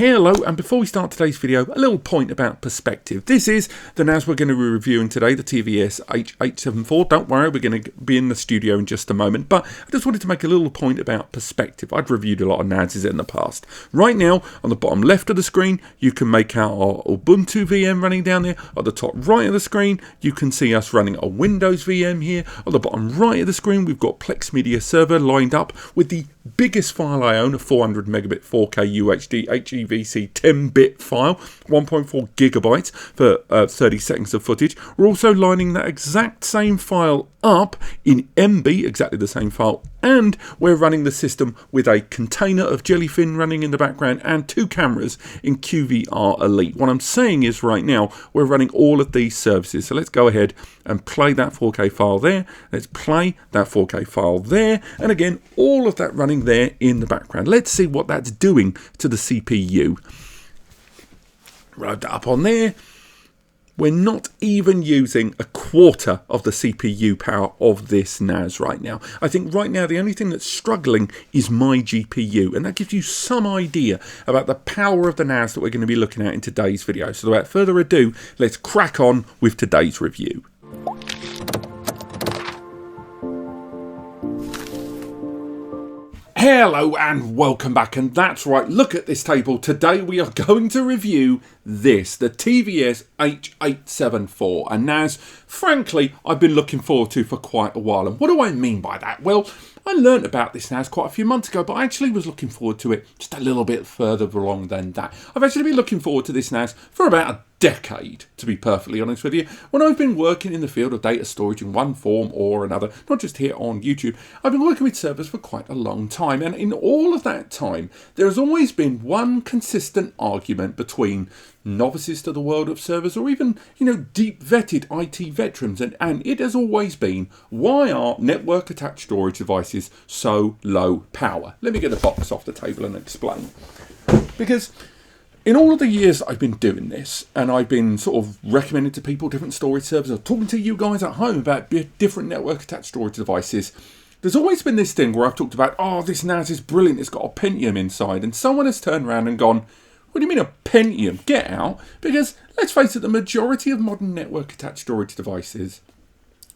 Hello, and before we start today's video, a little point about perspective. This is the NAS we're going to be reviewing today, the TVS-h874. Don't worry, we're going to be in the studio in just a moment, but I just wanted to make a little point about perspective. I've reviewed a lot of NASs in the past. Right now, on the bottom left of the screen, you can make out our Ubuntu VM running down there. At the top right of the screen, you can see us running a Windows VM here. On the bottom right of the screen, we've got Plex Media Server lined up with the biggest file I own, a 400 megabit 4K UHD HEVC 10-bit file, 1.4 gigabytes for 30 seconds of footage. We're also lining that exact same file up in MB, exactly the same file, and we're running the system with a container of Jellyfin running in the background and two cameras in QVR Elite. What I'm saying is right now we're running all of these services. So let's go ahead and play that 4K file there. Let's play that 4K file there. And again, all of that running there in the background. Let's see what that's doing to the CPU. Load that up on there. We're not even using a quarter of the CPU power of this NAS right now. I think right now the only thing that's struggling is my GPU, and that gives you some idea about the power of the NAS that we're going to be looking at in today's video. So without further ado, let's crack on with today's review. Hello and welcome back, and that's right, look at this table. Today we are going to review this, the TVS-h874, a NAS, frankly, I've been looking forward to for quite a while. And what do I mean by that? Well, I learned about this NAS quite a few months ago, but I actually was looking forward to it just a little bit further along than that. I've actually been looking forward to this NAS for about a decade, to be perfectly honest with you. When I've been working in the field of data storage in one form or another, not just here on YouTube, I've been working with servers for quite a long time. And in all of that time, there has always been one consistent argument between novices to the world of servers, or even, deep vetted IT veterans, and it has always been, why are network attached storage devices so low power? Let me get the box off the table and explain. Because in all of the years I've been doing this, and I've been sort of recommending to people different storage servers, or talking to you guys at home about different network attached storage devices, there's always been this thing where I've talked about, oh, this NAS is brilliant, it's got a Pentium inside, and someone has turned around and gone, what do you mean a Pentium? Get out. Because let's face it, the majority of modern network attached storage devices,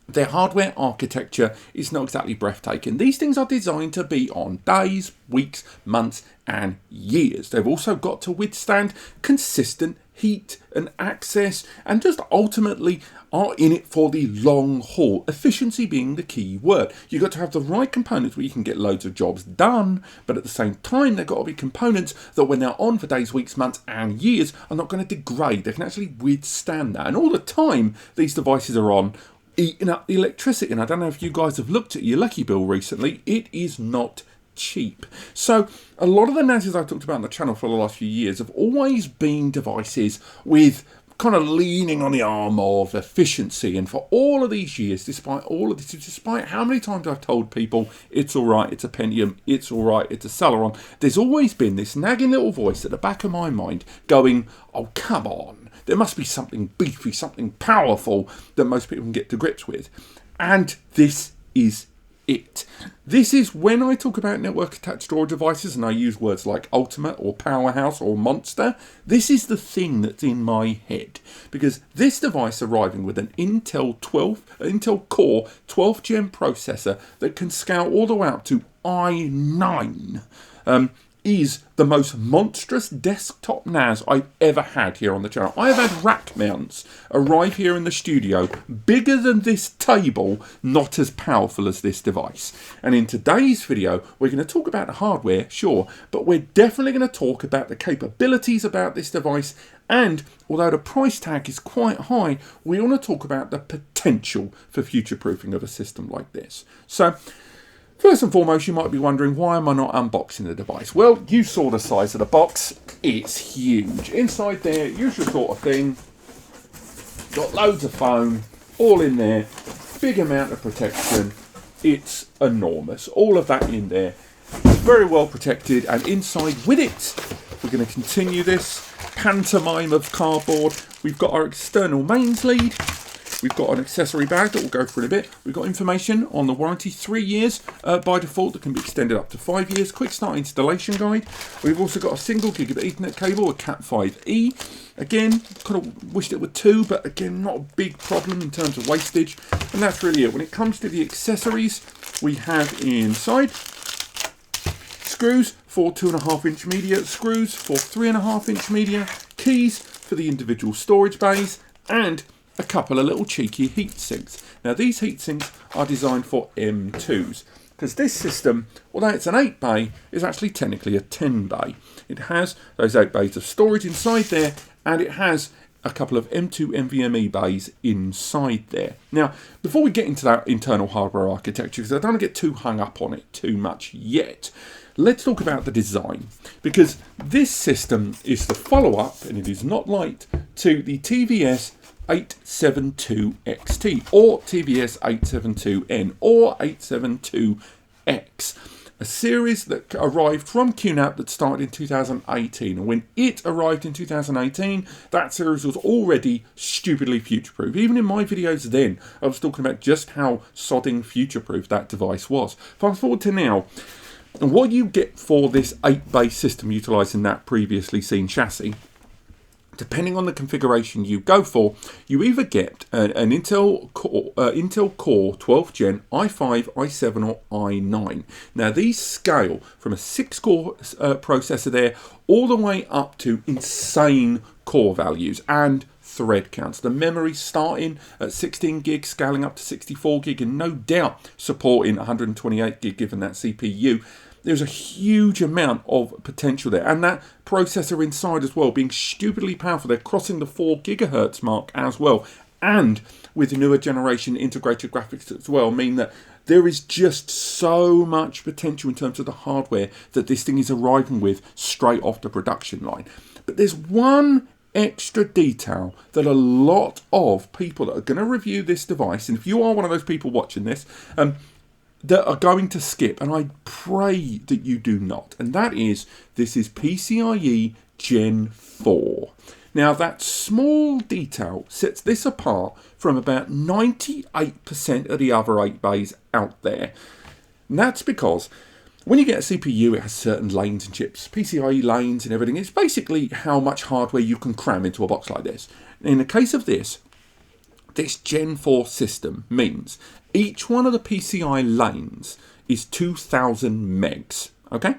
their hardware architecture is not exactly breathtaking. These things are designed to be on days, weeks, months, and years. They've also got to withstand consistent heat and access, and just ultimately are in it for the long haul. Efficiency being the key word. You've got to have the right components where you can get loads of jobs done, but at the same time, they've got to be components that when they're on for days, weeks, months, and years are not going to degrade. They can actually withstand that. And all the time these devices are on, eating up the electricity. And I don't know if you guys have looked at your Lucky bill recently, it is not cheap. So a lot of the NASs I've talked about on the channel for the last few years have always been devices with kind of leaning on the arm of efficiency. And for all of these years, despite all of this, despite how many times I've told people it's all right, it's a Pentium, it's all right, it's a Celeron, there's always been this nagging little voice at the back of my mind going, oh, come on, there must be something beefy, something powerful that most people can get to grips with. And this is it. This is when I talk about network attached storage devices and I use words like ultimate or powerhouse or monster, this is the thing that's in my head, because this device arriving with an Intel Core 12th gen processor that can scale all the way up to i9 is the most monstrous desktop NAS I've ever had here on the channel. I have had rack mounts arrive here in the studio, bigger than this table, not as powerful as this device. And in today's video, we're going to talk about the hardware, sure, but we're definitely going to talk about the capabilities about this device. And although the price tag is quite high, we want to talk about the potential for future-proofing of a system like this. So, first and foremost, you might be wondering, why am I not unboxing the device? Well, you saw the size of the box. It's huge. Inside there, usual sort of thing. Got loads of foam, all in there. Big amount of protection. It's enormous. All of that in there. It's very well protected. And inside with it, we're going to continue this pantomime of cardboard. We've got our external mains lead. we've got an accessory bag that we'll go through in a bit. We've got information on the warranty, 3 years by default, that can be extended up to 5 years. Quick start installation guide. We've also got a single gigabit Ethernet cable, a Cat5e. Again, kind of wished it were 2, but again, not a big problem in terms of wastage. And that's really it. When it comes to the accessories, we have inside screws for 2.5-inch media, screws for 3.5-inch media, keys for the individual storage bays, and a couple of little cheeky heat sinks. Now these heat sinks are designed for M2s, because this system, although it's an 8 bay, is actually technically a 10 bay. It has those 8 bays of storage inside there, and it has a couple of M2 NVMe bays inside there. Now, before we get into that internal hardware architecture, because I don't want to get too hung up on it too much yet, let's talk about the design, because this system is the follow-up, and it is not light, to the TVS-h874 or TVS-h874N or 872X. A series that arrived from QNAP that started in 2018. And when it arrived in 2018, that series was already stupidly future-proof. Even in my videos then, I was talking about just how sodding future-proof that device was. Fast forward to now, and what you get for this 8-bay system utilising that previously seen chassis, depending on the configuration you go for, you either get an Intel Core 12th Gen i5, i7 or i9. Now these scale from a 6-core processor there all the way up to insane core values and thread counts. The memory starting at 16 gig, scaling up to 64 gig, and no doubt supporting 128 gig given that CPU. There's a huge amount of potential there, and that processor inside as well being stupidly powerful. They're crossing the 4 gigahertz mark as well, and with the newer generation integrated graphics as well, mean that there is just so much potential in terms of the hardware that this thing is arriving with straight off the production line. But there's one extra detail that a lot of people that are going to review this device, and if you are one of those people watching this, that are going to skip, and I pray that you do not, and that is, this is PCIe Gen 4. Now that small detail sets this apart from about 98% of the other 8 bays out there. And that's because when you get a CPU, it has certain lanes and chips, PCIe lanes and everything. It's basically how much hardware you can cram into a box like this. In the case of this Gen 4 system means each one of the PCI lanes is 2000 megs, okay?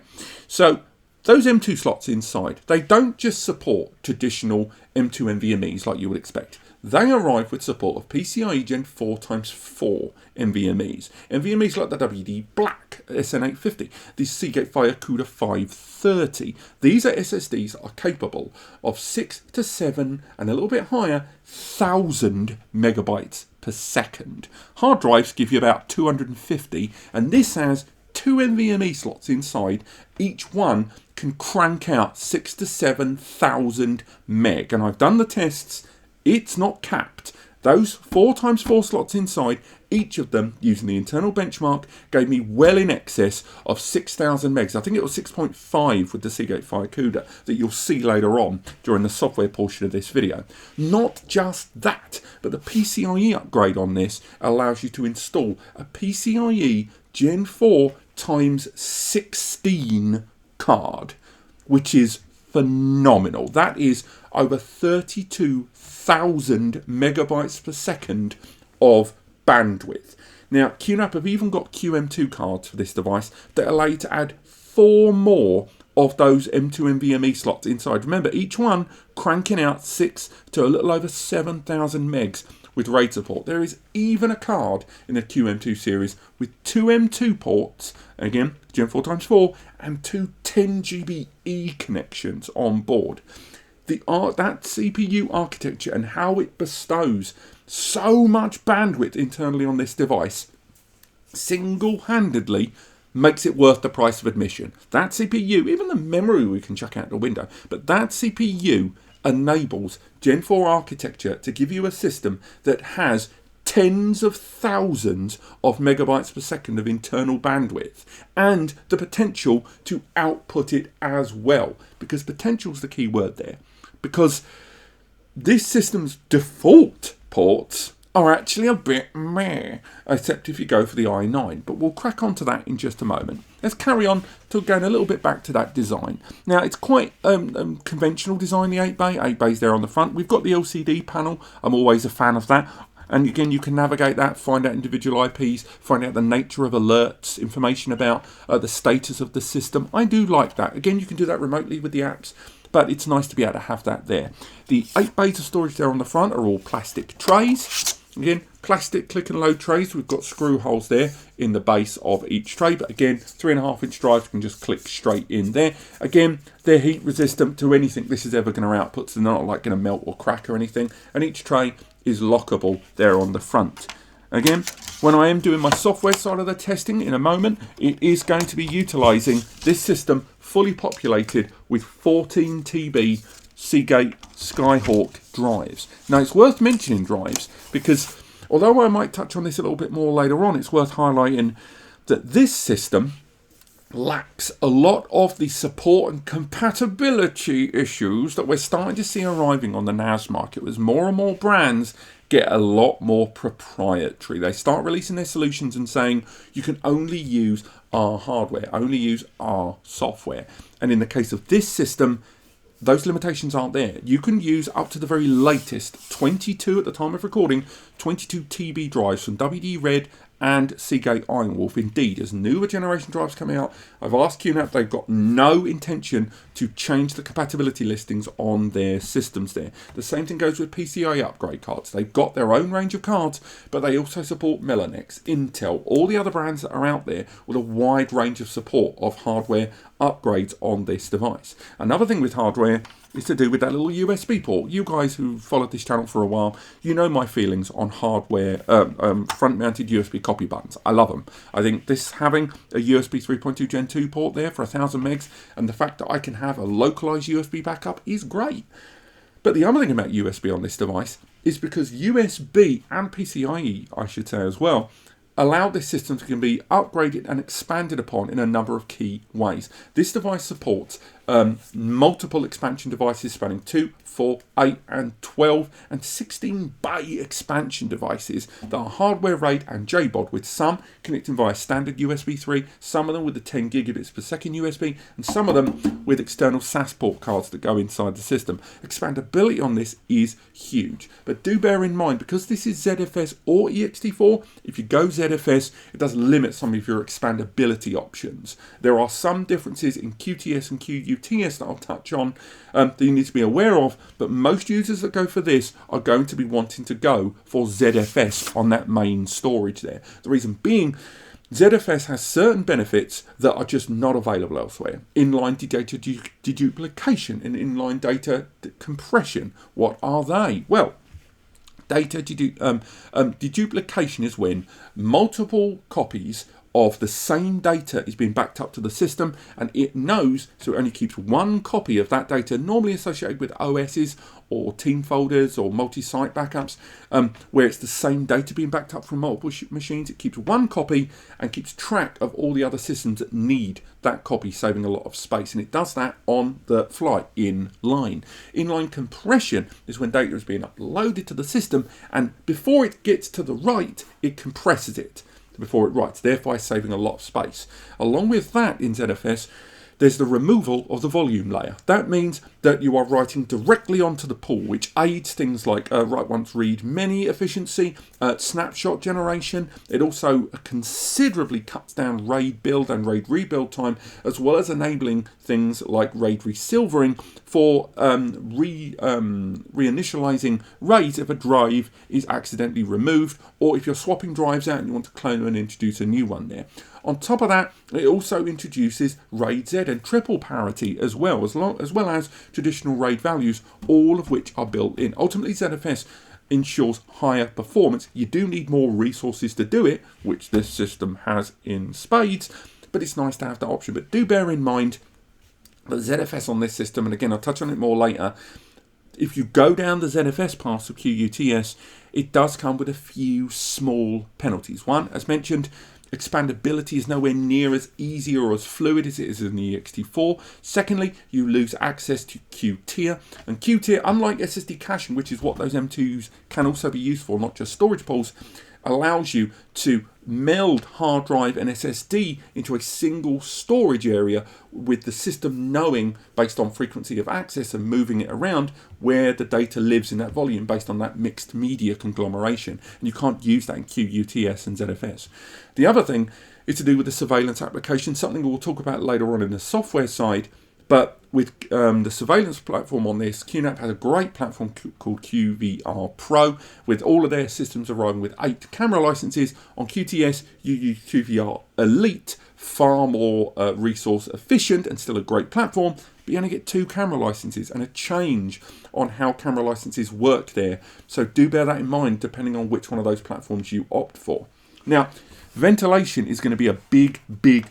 So those M2 slots inside, they don't just support traditional M2 NVMe's like you would expect. They arrive with support of PCIe Gen 4x4 NVMe's. NVMe's like the WD Black SN850, the Seagate Fire CUDA 530. These are SSDs that are capable of 6 to 7 and a little bit higher 1000 megabytes per second. Hard drives give you about 250, and this has 2 NVMe slots inside. Each one can crank out 6 to 7,000 meg, and I've done the tests. It's not capped. Those 4x4 slots inside, each of them, using the internal benchmark, gave me well in excess of 6,000 megs. I think it was 6.5 with the Seagate Fire CUDA that you'll see later on during the software portion of this video. Not just that, but the PCIe upgrade on this allows you to install a PCIe Gen 4 times 16 card, which is phenomenal. That is over 32,000 megabytes per second of bandwidth. Now, QNAP have even got QM2 cards for this device that allow you to add 4 more of those M2 NVMe slots inside. Remember, each one cranking out 6 to a little over 7,000 megs with RAID support. There is even a card in the QM2 series with 2 M2 ports, again, Gen 4x4, and 2 10GB E connections on board. That CPU architecture and how it bestows so much bandwidth internally on this device single-handedly makes it worth the price of admission. That CPU, even the memory we can chuck out the window, but that CPU enables Gen 4 architecture to give you a system that has tens of thousands of megabytes per second of internal bandwidth and the potential to output it as well, because potential is the key word there. Because this system's default ports are actually a bit meh, except if you go for the i9, but we'll crack on to that in just a moment. Let's carry on to going a little bit back to that design. Now, it's quite conventional design, the 8-bay. 8-bay's there on the front. We've got the LCD panel. I'm always a fan of that. And again, you can navigate that, find out individual IPs, find out the nature of alerts, information about the status of the system. I do like that. Again, you can do that remotely with the apps, but it's nice to be able to have that there. The 8 bays of storage there on the front are all plastic trays. Again, plastic click and load trays. We've got screw holes there in the base of each tray, but again, 3.5-inch drives can just click straight in there. Again, they're heat resistant to anything this is ever going to output, so they're not like going to melt or crack or anything. And each tray is lockable there on the front. Again, when I am doing my software side of the testing in a moment, it is going to be utilizing this system fully populated with 14 TB Seagate Skyhawk drives. Now, it's worth mentioning drives because although I might touch on this a little bit more later on, it's worth highlighting that this system lacks a lot of the support and compatibility issues that we're starting to see arriving on the NAS market as more and more brands get a lot more proprietary. They start releasing their solutions and saying you can only use our hardware, only use our software. And in the case of this system, those limitations aren't there. You can use up to the very latest 22 at the time of recording, 22 TB drives from WD Red and Seagate Ironwolf. Indeed, as newer generation drives coming out, I've asked QNAP, they've got no intention to change the compatibility listings on their systems there. The same thing goes with PCIe upgrade cards. They've got their own range of cards, but they also support Mellanox, Intel, all the other brands that are out there with a wide range of support of hardware upgrades on this device. Another thing with hardware is to do with that little USB port. You guys who followed this channel for a while, you know my feelings on hardware, front-mounted USB copy buttons. I love them. I think this having a USB 3.2 Gen 2 port there for 1000 megs and the fact that I can have a localized USB backup is great. But the other thing about USB on this device is because USB and PCIe, I should say as well, allow this system to be upgraded and expanded upon in a number of key ways. This device supports multiple expansion devices spanning 2, 4, 8 and 12 and 16 bay expansion devices that are hardware RAID and JBOD, with some connecting via standard USB 3, some of them with the 10 gigabits per second USB, and some of them with external SAS port cards that go inside the system. Expandability on this is huge, but do bear in mind, because this is ZFS or ext4, if you go ZFS, it does limit some of your expandability options. There are some differences in QTS and QuTS that I'll touch on that you need to be aware of, but most users that go for this are going to be wanting to go for ZFS on that main storage there. The reason being, ZFS has certain benefits that are just not available elsewhere. Inline data deduplication and inline data compression. What are they? Well, data deduplication is when multiple copies of the same data is being backed up to the system, and it knows, so it only keeps one copy of that data, normally associated with OSs or team folders or multi-site backups, where it's the same data being backed up from multiple machines. It keeps one copy and keeps track of all the other systems that need that copy, saving a lot of space, and it does that on the fly, inline. Inline compression is when data is being uploaded to the system, and before it gets to the write, it compresses it before it writes, thereby saving a lot of space. Along with that, in ZFS, there's the removal of the volume layer. That means that you are writing directly onto the pool, which aids things like write once, read many efficiency, snapshot generation. It also considerably cuts down RAID build and RAID rebuild time, as well as enabling things like RAID resilvering for reinitializing RAIDs if a drive is accidentally removed, or if you're swapping drives out and you want to clone and introduce a new one there. On top of that, it also introduces RAID Z and triple parity as well as traditional RAID values, all of which are built in. Ultimately, ZFS ensures higher performance. You do need more resources to do it, which this system has in spades, but it's nice to have that option. But do bear in mind that ZFS on this system, and again, I'll touch on it more later, if you go down the ZFS path of QuTS, it does come with a few small penalties. One, as mentioned, Expandability is nowhere near as easy or as fluid as it is in the ext4. Secondly, you lose access to QTIA. And QTIA, unlike SSD caching, which is what those M2s can also be used for, not just storage pools, allows you to meld hard drive and SSD into a single storage area with the system knowing, based on frequency of access and moving it around, where the data lives in that volume based on that mixed media conglomeration. And you can't use that in QuTS and ZFS. The other thing is to do with the surveillance application, something we'll talk about later on in the software side. But with the surveillance platform on this, QNAP has a great platform called QVR Pro, with all of their systems arriving with 8 camera licenses. On QTS, you use QVR Elite, far more resource efficient and still a great platform, but you only get 2 camera licenses and a change on how camera licenses work there. So do bear that in mind depending on which one of those platforms you opt for. Now, ventilation is going to be a big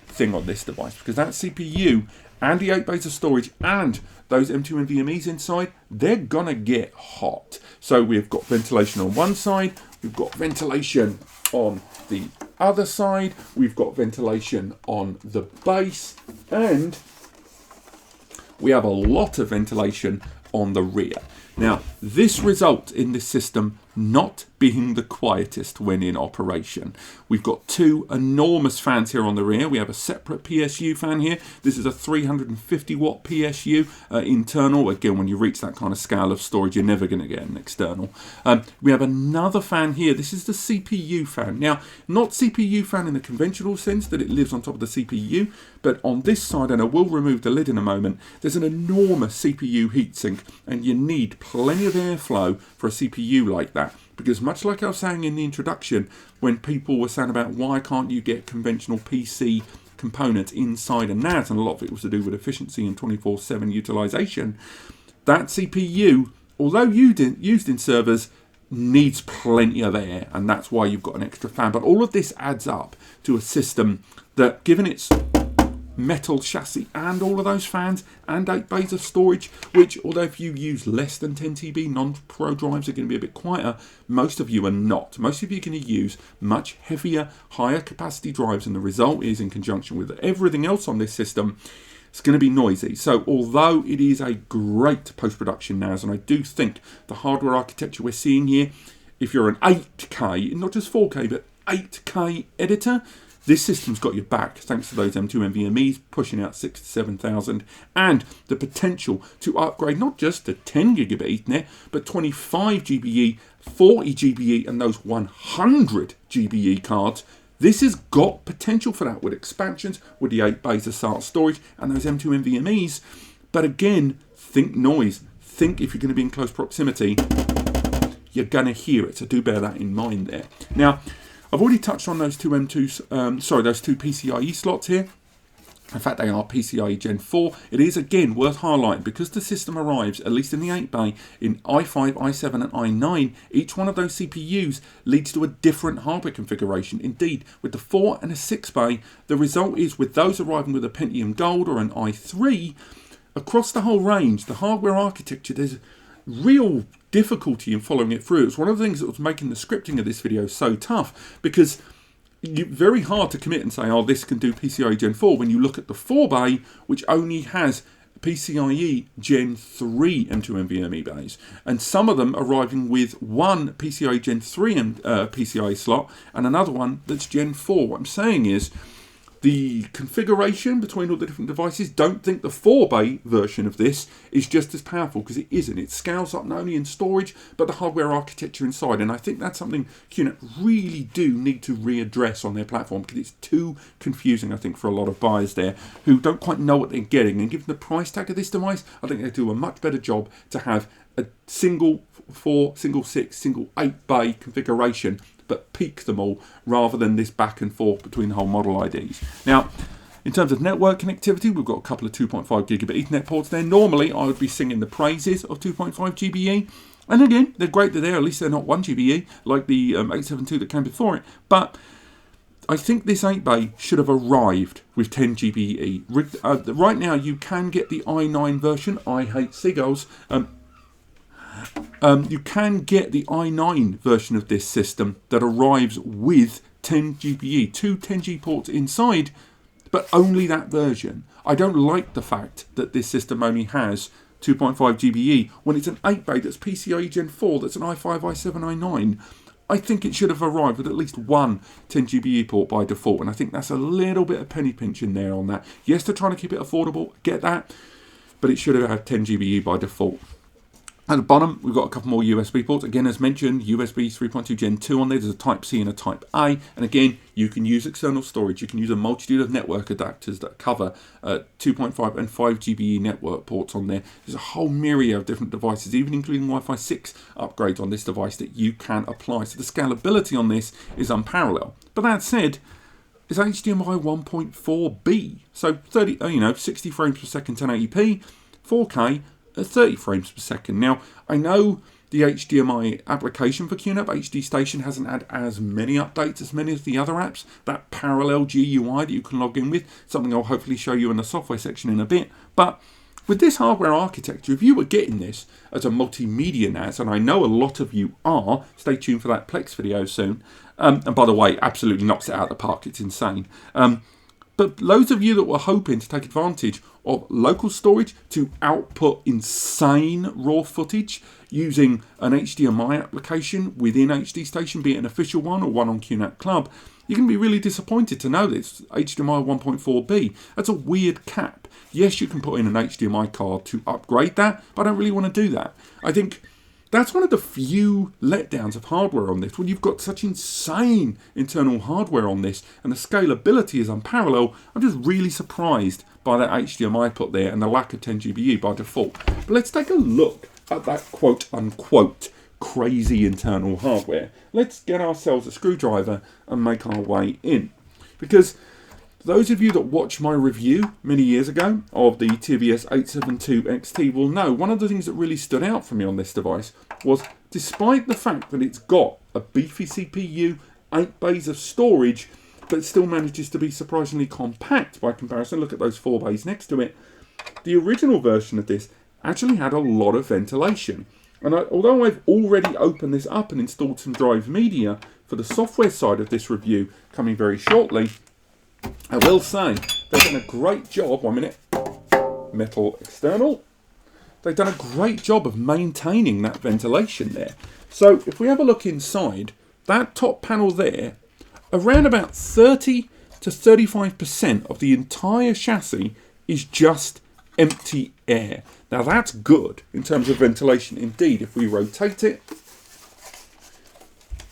thing on this device, because that CPU and the 8 bays of storage and those M2 NVMe's inside, they're gonna get hot. So we've got ventilation on one side, we've got ventilation on the other side, we've got ventilation on the base, and we have a lot of ventilation on the rear. Now, this results in this system not being the quietest when in operation. We've got 2 enormous fans here on the rear. We have a separate PSU fan here. This is a 350 watt PSU internal. Again, when you reach that kind of scale of storage, you're never going to get an external. We have another fan here. This is the CPU fan. Now, not CPU fan in the conventional sense that it lives on top of the CPU, but on this side, and I will remove the lid in a moment, there's an enormous CPU heatsink, and you need plenty of airflow for a CPU like that. Because much like I was saying in the introduction, when people were saying about why can't you get conventional PC components inside a NAS, and a lot of it was to do with efficiency and 24/7 utilization, that CPU, although used in servers, needs plenty of air, and that's why you've got an extra fan. But all of this adds up to a system that, given its metal chassis and all of those fans and 8 bays of storage, which, although if you use less than 10 TB non-pro drives are going to be a bit quieter, most of you are not. Most of you are going to use much heavier, higher capacity drives, and the result is, in conjunction with everything else on this system, it's going to be noisy. So although it is a great post-production NAS, and I do think the hardware architecture we're seeing here, if you're an 8K, not just 4K, but 8K editor, this system's got your back, thanks to those M2 NVMe's pushing out 6,000 to 7,000, and the potential to upgrade not just to 10 gigabit Ethernet, but 25 GBE, 40 GBE, and those 100 GBE cards. This has got potential for that with expansions, with the 8 bays of SATA storage, and those M2 NVMe's. But again, think noise. Think if you're going to be in close proximity, you're going to hear it. So do bear that in mind there. Now, I've already touched on those two those 2 PCIe slots here. In fact, they are PCIe Gen 4. It is, again, worth highlighting, because the system arrives, at least in the 8 bay, in i5, i7 and i9. Each one of those CPUs leads to a different hardware configuration. Indeed, with the 4 and a 6 bay, the result is, with those arriving with a Pentium Gold or an i3, across the whole range, the hardware architecture, there's real difficulty in following it through. It's one of the things that was making the scripting of this video so tough, because it's very hard to commit and say, oh, this can do PCIe Gen 4 when you look at the 4 bay, which only has PCIe Gen 3 M2 NVMe bays, and some of them arriving with one PCIe Gen 3 PCIe slot and another one that's Gen 4. What I'm saying is, the configuration between all the different devices, don't think the 4 bay version of this is just as powerful, because it isn't. It scales up not only in storage, but the hardware architecture inside. And I think that's something QNAP really do need to readdress on their platform, because it's too confusing, I think, for a lot of buyers there who don't quite know what they're getting. And given the price tag of this device, I think they do a much better job to have a single 4, single 6, single 8 bay configuration, but peak them all, rather than this back and forth between the whole model IDs. Now, in terms of network connectivity, we've got a couple of 2.5 gigabit Ethernet ports there. Normally, I would be singing the praises of 2.5 GBE. And again, they're great, they're there. At least they're not 1 GBE, like the 872 that came before it. But I think this 8 bay should have arrived with 10 GBE. Right now, you can get the i9 version. I hate seagulls. You can get the i9 version of this system that arrives with 10 GBE, two 10G ports inside, but only that version. I don't like the fact that this system only has 2.5 GBE when it's an 8-bay that's PCIe Gen 4, that's an i5, i7, i9. I think it should have arrived with at least one 10 GBE port by default, and I think that's a little bit of penny pinching there on that. Yes, they're trying to keep it affordable, get that, but it should have had 10 GBE by default. At the bottom, we've got a couple more USB ports. Again, as mentioned, USB 3.2 Gen 2 on there. There's a Type-C and a Type-A. And again, you can use external storage. You can use a multitude of network adapters that cover 2.5 and 5 GBE network ports on there. There's a whole myriad of different devices, even including Wi-Fi 6 upgrades on this device that you can apply. So the scalability on this is unparalleled. But that said, it's HDMI 1.4b. So 60 frames per second, 1080p, 4K, at 30 frames per second. Now, I know the HDMI application for QNAP HD Station hasn't had as many updates as many of the other apps. That parallel GUI that you can log in with, something I'll hopefully show you in the software section in a bit. But with this hardware architecture, if you were getting this as a multimedia NAS, and I know a lot of you are, stay tuned for that Plex video soon. And by the way, absolutely knocks it out of the park. It's insane. But loads of you that were hoping to take advantage of local storage to output insane raw footage using an HDMI application within HD Station, be it an official one or one on QNAP Club, you're going to be really disappointed to know this. HDMI 1.4b, that's a weird cap. Yes, you can put in an HDMI card to upgrade that, but I don't really want to do that. I think that's one of the few letdowns of hardware on this, when you've got such insane internal hardware on this and the scalability is unparalleled. I'm just really surprised by that HDMI put there and the lack of 10 GBE by default. But let's take a look at that quote unquote crazy internal hardware. Let's get ourselves a screwdriver and make our way in. Because those of you that watched my review many years ago of the TVS-h874 XT will know one of the things that really stood out for me on this device was, despite the fact that it's got a beefy CPU, 8 bays of storage, but it still manages to be surprisingly compact by comparison. Look at those 4 bays next to it. The original version of this actually had a lot of ventilation. And although I've already opened this up and installed some drive media for the software side of this review coming very shortly, I will say they've done a great job. 1 minute, metal external. They've done a great job of maintaining that ventilation there. So if we have a look inside, that top panel there, around about 30 to 35% of the entire chassis is just empty air. Now that's good in terms of ventilation indeed. If we rotate it,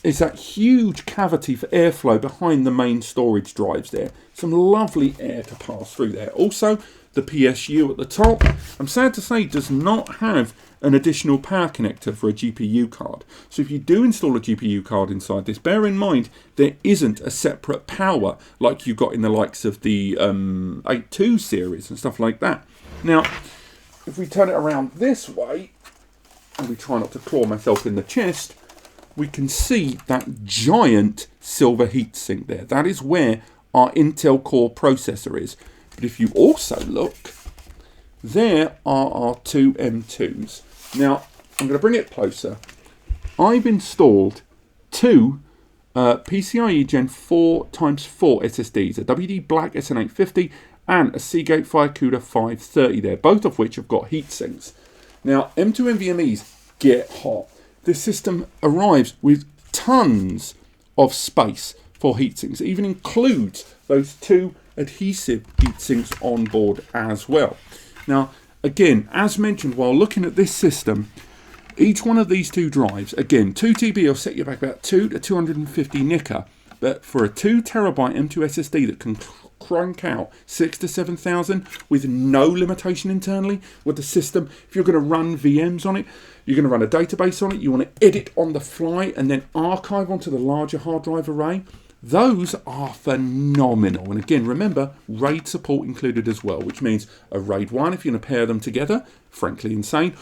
is that huge cavity for airflow behind the main storage drives there. Some lovely air to pass through there. Also, the PSU at the top, I'm sad to say, does not have an additional power connector for a GPU card. So if you do install a GPU card inside this, bear in mind there isn't a separate power like you got in the likes of the 8.2 series and stuff like that. Now, if we turn it around this way, and we try not to claw myself in the chest, we can see that giant silver heatsink there. That is where our Intel Core processor is. But if you also look, there are our two M2s. Now, I'm going to bring it closer. I've installed two PCIe Gen 4x4 SSDs, a WD Black SN850 and a Seagate FireCuda 530 there, both of which have got heat sinks. Now, M2 NVMe's get hot. This system arrives with tons of space for heatsinks. It even includes those two adhesive heatsinks on board as well. Now, again, as mentioned while looking at this system, each one of these two drives, again, 2 TB will set you back about 2 to 250 nicker, but for a 2 terabyte M2 SSD that can crank out 6,000 to 7,000 with no limitation internally with the system, if you're going to run VMs on it, you're going to run a database on it, you want to edit on the fly and then archive onto the larger hard drive array, those are phenomenal. And again, remember, RAID support included as well, which means a RAID 1, if you're going to pair them together, frankly insane,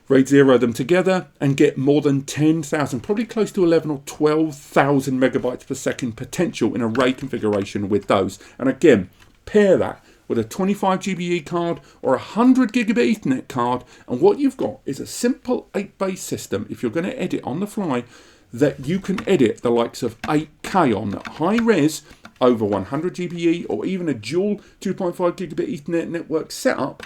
RAID 0 them together and get more than 10,000, probably close to 11 or 12,000 megabytes per second potential in a RAID configuration with those. And again, pair that with a 25 GBE card or a 100 gigabit Ethernet card, and what you've got is a simple 8-bay system, if you're going to edit on the fly, that you can edit the likes of 8K on high res over 100 GBE or even a dual 2.5 gigabit Ethernet network setup,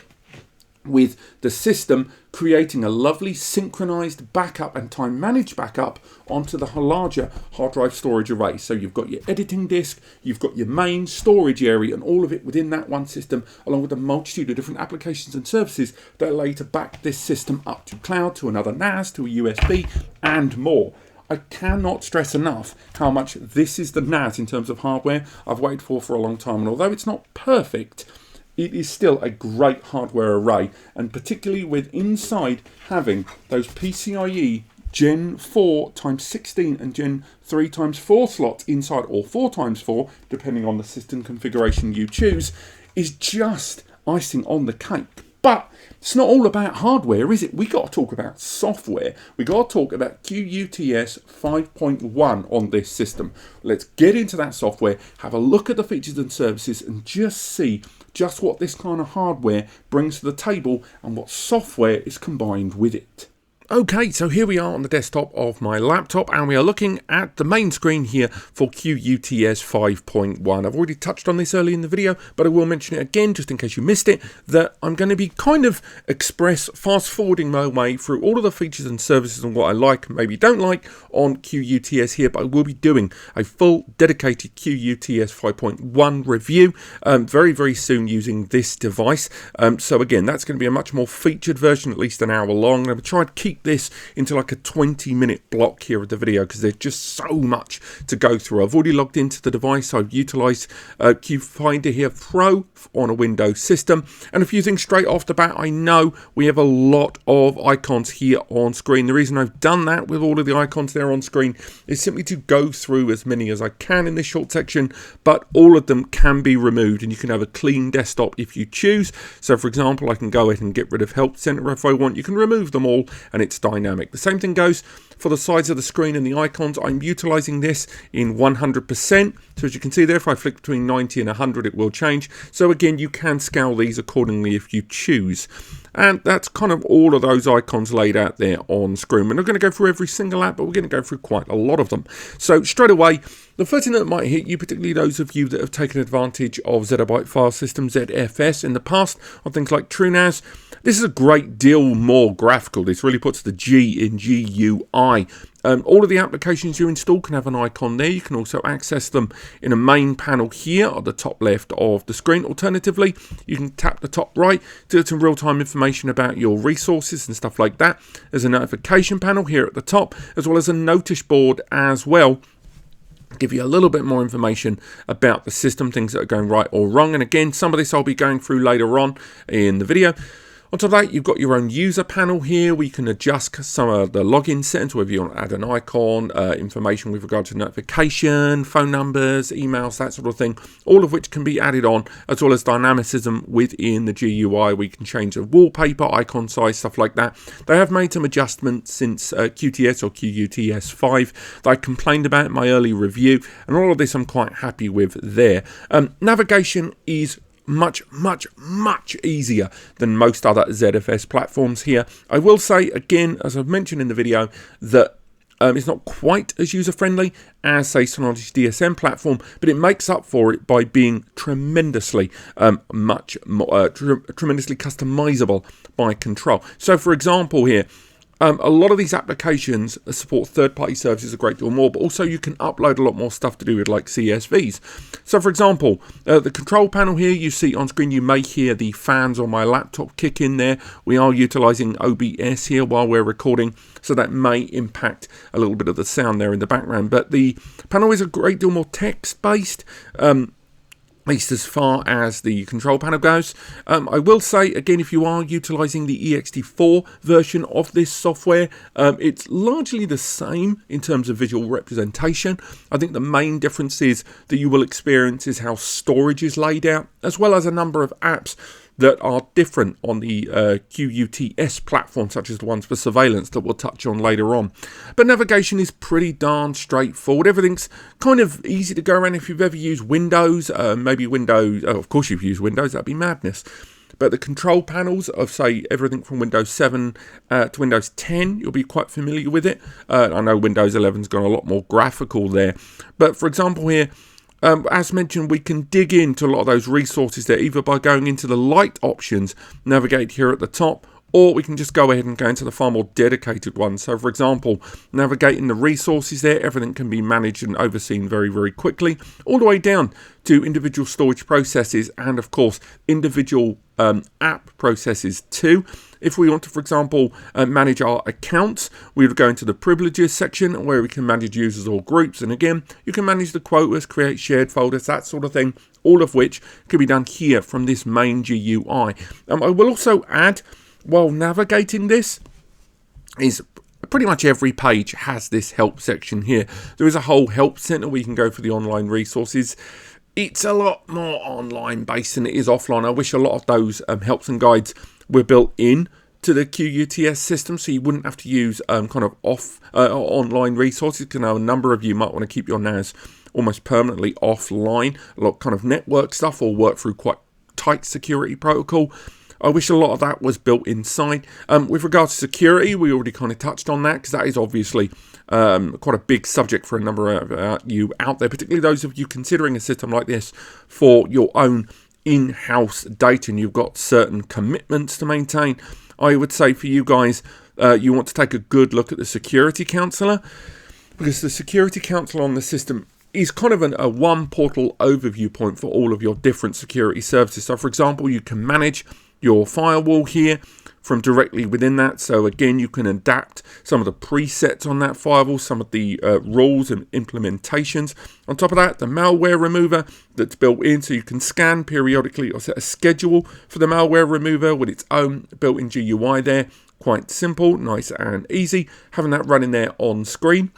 with the system creating a lovely synchronized backup and time managed backup onto the larger hard drive storage array. So you've got your editing disk, you've got your main storage area, and all of it within that one system, along with a multitude of different applications and services that allow you to back this system up to cloud, to another NAS, to a USB, and more. I cannot stress enough how much this is the NAS in terms of hardware I've waited for a long time. And although it's not perfect, it is still a great hardware array, and particularly with inside having those PCIe Gen 4 x 16 and Gen 3 x 4 slots inside, or 4 x 4, depending on the system configuration you choose, is just icing on the cake. But it's not all about hardware, is it? We got to talk about software. We got to talk about QuTS 5.1 on this system. Let's get into that software, have a look at the features and services, and just see just what this kind of hardware brings to the table and what software is combined with it. Okay, so here we are on the desktop of my laptop, and we are looking at the main screen here for QuTS 5.1. I've already touched on this early in the video, but I will mention it again just in case you missed it, that I'm going to be kind of fast forwarding my way through all of the features and services and what I like, maybe don't like on QuTS here, but I will be doing a full dedicated QuTS 5.1 review very, very soon using this device. So again, that's going to be a much more featured version, at least an hour long. I'm going to try to keep this into like a 20-minute block here of the video because there's just so much to go through. I've already logged into the device. I've utilized QFinder here Pro on a Windows system, and a few things straight off the bat. I know we have a lot of icons here on screen. The reason I've done that with all of the icons there on screen is simply to go through as many as I can in this short section, but all of them can be removed and you can have a clean desktop if you choose. So for example, I can go ahead and get rid of Help Center if I want. You can remove them all and it's dynamic. The same thing goes for the sides of the screen and the icons. I'm utilizing this in 100%. So as you can see there, if I flick between 90 and 100, it will change. So again, you can scale these accordingly if you choose. And that's kind of all of those icons laid out there on screen. We're not going to go through every single app, but we're going to go through quite a lot of them. So straight away, the first thing that might hit you, particularly those of you that have taken advantage of zettabyte file system ZFS in the past on things like TrueNAS, this is a great deal more graphical. This really puts the G in GUI. All of the applications you install can have an icon there. You can also access them in a main panel here at the top left of the screen. Alternatively, you can tap the top right to get some real-time information about your resources and stuff like that. There's a notification panel here at the top, as well as a notice board as well. Give you a little bit more information about the system, things that are going right or wrong. And again, some of this I'll be going through later on in the video. On top of that, you've got your own user panel here where you can adjust some of the login settings, whether you want to add an icon, information with regard to notification, phone numbers, emails, that sort of thing, all of which can be added on, as well as dynamicism within the GUI. We can change the wallpaper, icon size, stuff like that. They have made some adjustments since QTS or QuTS 5 that I complained about in my early review, and all of this I'm quite happy with there. Navigation is much easier than most other ZFS platforms here. I will say again, as I've mentioned in the video, that it's not quite as user-friendly as, say, Synology's DSM platform, but it makes up for it by being tremendously tremendously customizable by Control. So for example here, a lot of these applications support third-party services a great deal more, but also you can upload a lot more stuff to do with like CSVs. So for example, the control panel here you see on screen, you may hear the fans on my laptop kick in there. We are utilizing OBS here while we're recording, so that may impact a little bit of the sound there in the background. But the panel is a great deal more text-based, at least as far as the control panel goes. I will say, again, if you are utilizing the ext4 version of this software, it's largely the same in terms of visual representation. I think the main difference is that you will experience is how storage is laid out, as well as a number of apps that are different on the QuTS platform, such as the ones for surveillance that we'll touch on later on. But navigation is pretty darn straightforward. Everything's kind of easy to go around. If you've ever used Windows, maybe Windows, oh, of course you've used Windows, that'd be madness. But the control panels of, say, everything from Windows 7 to Windows 10, you'll be quite familiar with it. I know Windows 11's got a lot more graphical there. But for example here, as mentioned, we can dig into a lot of those resources there, either by going into the light options, navigate here at the top, or we can just go ahead and go into the far more dedicated ones. So for example, navigating the resources there, everything can be managed and overseen very, very quickly, all the way down to individual storage processes and of course individual app processes too. If we want to, for example, manage our accounts, we would go into the privileges section where we can manage users or groups. And again, you can manage the quotas, create shared folders, that sort of thing, all of which can be done here from this main GUI. I will also add, while navigating this, is pretty much every page has this help section here. There is a whole help center where you can go for the online resources. It's a lot more online based than it is offline. I wish a lot of those helps and guides were built in to the QuTS system, so you wouldn't have to use kind of online resources, because now a number of you might want to keep your NAS almost permanently offline, a lot of kind of network stuff, or work through quite tight security protocol. I wish a lot of that was built inside. With regards to security, we already kind of touched on that, because that is obviously quite a big subject for a number of you out there, particularly those of you considering a system like this for your own in-house data, and you've got certain commitments to maintain. I would say for you guys, you want to take a good look at the security counselor, because the security counselor on the system is kind of a one portal overview point for all of your different security services. So for example, you can manage your firewall here from directly within that. So again, you can adapt some of the presets on that firewall, some of the rules and implementations. On top of that, the malware remover that's built in, so you can scan periodically or set a schedule for the malware remover with its own built-in GUI there. Quite simple, nice and easy, having that running there on screen.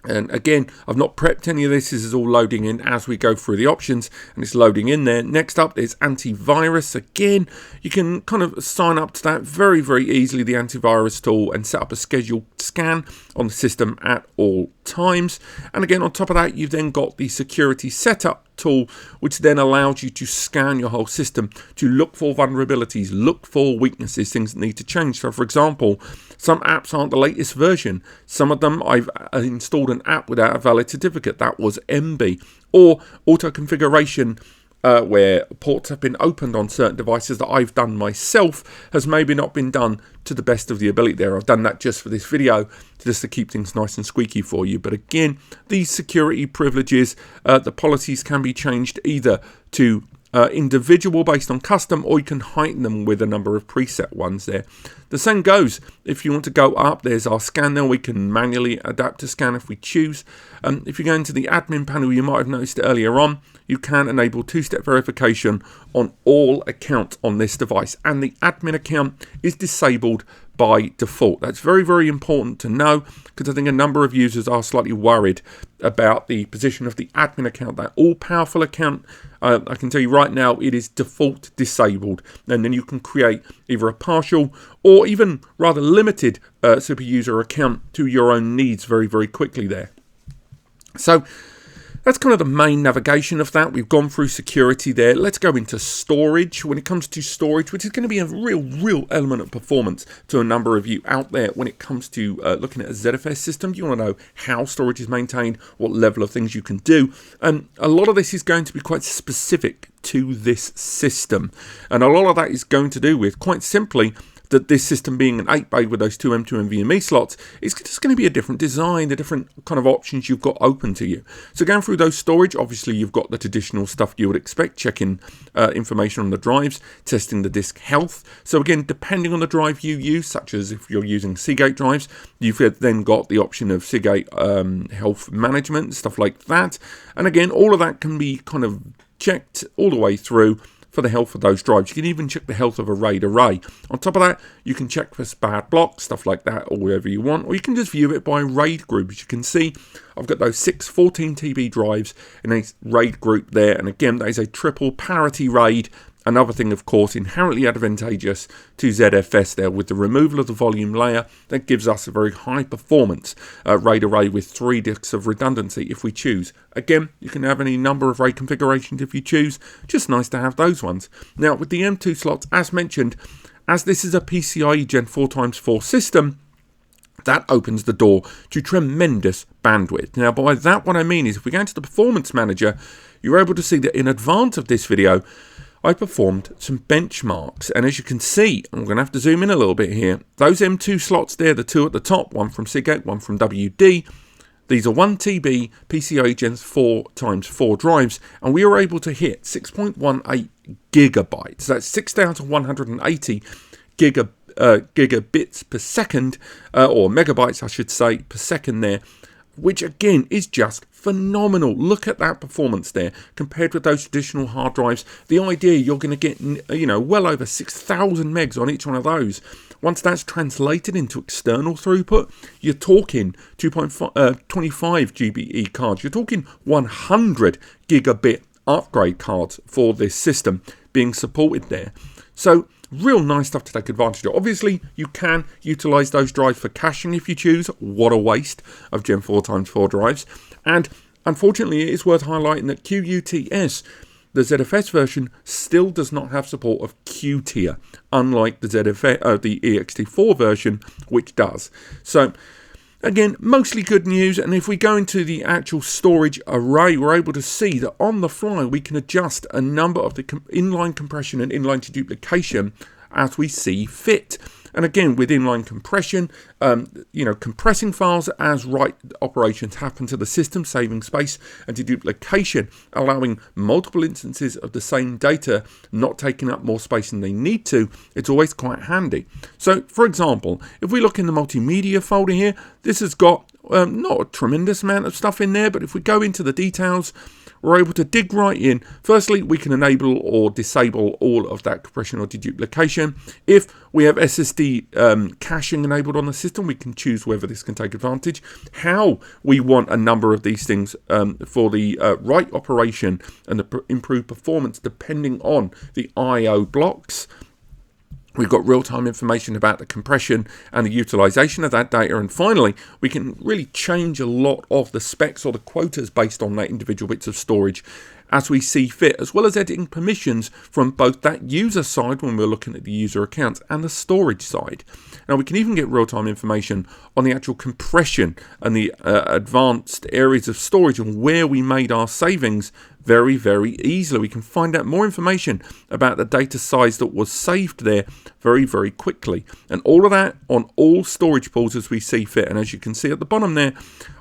And again, I've not prepped any of this. This is all loading in as we go through the options, and it's loading in there. Next up is antivirus. Again, you can kind of sign up to that very, very easily, the antivirus tool, and set up a scheduled scan on the system at all times. And again, on top of that, you've then got the security setup tool, which then allows you to scan your whole system to look for vulnerabilities, look for weaknesses, things that need to change. So for example, some apps aren't the latest version. Some of them, I've installed an app without a valid certificate. That was MB. Or auto configuration where ports have been opened on certain devices that I've done myself has maybe not been done to the best of the ability there. I've done that just for this video, just to keep things nice and squeaky for you. But again, these security privileges, the policies can be changed either to individual based on custom, or you can heighten them with a number of preset ones there. The same goes if you want to go up. There's our scan there. We can manually adapt to scan if we choose. If you go into the admin panel, you might have noticed it earlier on, you can enable two-step verification on all accounts on this device, and the admin account is disabled by default. That's very, very important to know, because I think a number of users are slightly worried about the position of the admin account, that all-powerful account. I can tell you right now, it is default disabled, and then you can create either a partial or even rather limited super user account to your own needs very, very quickly there. So that's kind of the main navigation of that. We've gone through security there. Let's go into storage. When it comes to storage, which is going to be a real element of performance to a number of you out there when it comes to looking at a ZFS system. You want to know how storage is maintained, what level of things you can do. And a lot of this is going to be quite specific to this system. And a lot of that is going to do with, quite simply, that this system being an 8-bay with those two M2 NVMe slots, is just going to be a different design, the different kind of options you've got open to you. So going through those storage, obviously you've got the traditional stuff you would expect, checking information on the drives, testing the disk health. So again, depending on the drive you use, such as if you're using Seagate drives, you've then got the option of Seagate health management, stuff like that. And again, all of that can be kind of checked all the way through for the health of those drives. You can even check the health of a RAID array. On top of that, you can check for bad blocks, stuff like that, or whatever you want, or you can just view it by RAID group. As you can see, I've got those 6 14 TB drives in a RAID group there, and again, that is a triple parity RAID Another thing, of course, inherently advantageous to ZFS there with the removal of the volume layer, that gives us a very high performance RAID array with 3 disks of redundancy if we choose. Again, you can have any number of RAID configurations if you choose, just nice to have those ones. Now with the M2 slots, as mentioned, as this is a PCIe Gen 4x4 system, that opens the door to tremendous bandwidth. Now by that what I mean is if we go into the Performance Manager, you're able to see that in advance of this video, I performed some benchmarks, and as you can see, I'm going to have to zoom in a little bit here, those M2 slots there, the 2 at the top, one from Seagate, one from WD, these are 1 TB PCIe Gen 4x4 drives, and we were able to hit 6.18 gigabytes, that's 6,180 gigabits per second, or megabytes I should say, per second there, which again is just phenomenal. Look at that performance there compared with those traditional hard drives. The idea you're going to get, well over 6,000 megs on each one of those. Once that's translated into external throughput, you're talking 25 GBE cards. You're talking 100 gigabit upgrade cards for this system being supported there. So real nice stuff to take advantage of. Obviously, you can utilize those drives for caching if you choose. What a waste of Gen 4x4 drives. And unfortunately, it is worth highlighting that QuTS, the ZFS version, still does not have support of Q tier, unlike the the ext4 version, which does. So again, mostly good news, and if we go into the actual storage array, we're able to see that on the fly we can adjust a number of the inline compression and inline deduplication as we see fit. And again, with inline compression, compressing files as write operations happen to the system, saving space, and deduplication, allowing multiple instances of the same data not taking up more space than they need to, it's always quite handy. So, for example, if we look in the multimedia folder here, this has got not a tremendous amount of stuff in there, but if we go into the details, we're able to dig right in. Firstly, we can enable or disable all of that compression or deduplication. If we have SSD caching enabled on the system, we can choose whether this can take advantage. How we want a number of these things for the write operation and the improved performance depending on the I/O blocks. We've got real-time information about the compression and the utilization of that data. And finally, we can really change a lot of the specs or the quotas based on that individual bits of storage as we see fit, as well as editing permissions from both that user side when we're looking at the user accounts and the storage side. Now, we can even get real-time information on the actual compression and the advanced areas of storage and where we made our savings very, very easily. We can find out more information about the data size that was saved there very, very quickly. And all of that on all storage pools as we see fit. And as you can see at the bottom there,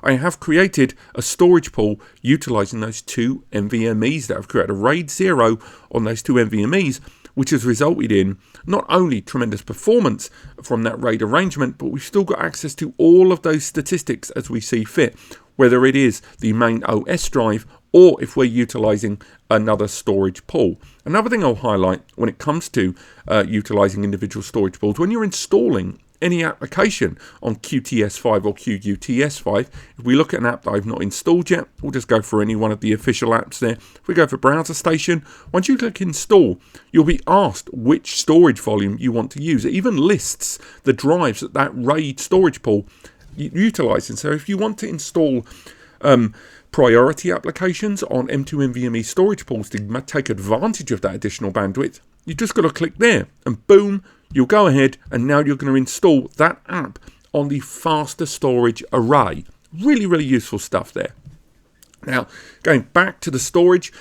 I have created a storage pool utilizing those 2 NVMe's that I've created a RAID 0 on those 2 NVMe's, which has resulted in not only tremendous performance from that RAID arrangement, but we've still got access to all of those statistics as we see fit, whether it is the main OS drive or if we're utilizing another storage pool. Another thing I'll highlight when it comes to utilizing individual storage pools, when you're installing any application on QTS5 or QUTS5, if we look at an app that I've not installed yet, we'll just go for any one of the official apps there. If we go for Browser Station, once you click Install, you'll be asked which storage volume you want to use. It even lists the drives that that RAID storage pool utilizing. So if you want to install priority applications on M2 NVMe storage pools to take advantage of that additional bandwidth, you just got to click there and boom, you'll go ahead and now you're going to install that app on the faster storage array. Really, really useful stuff there. Now, going back to the storage,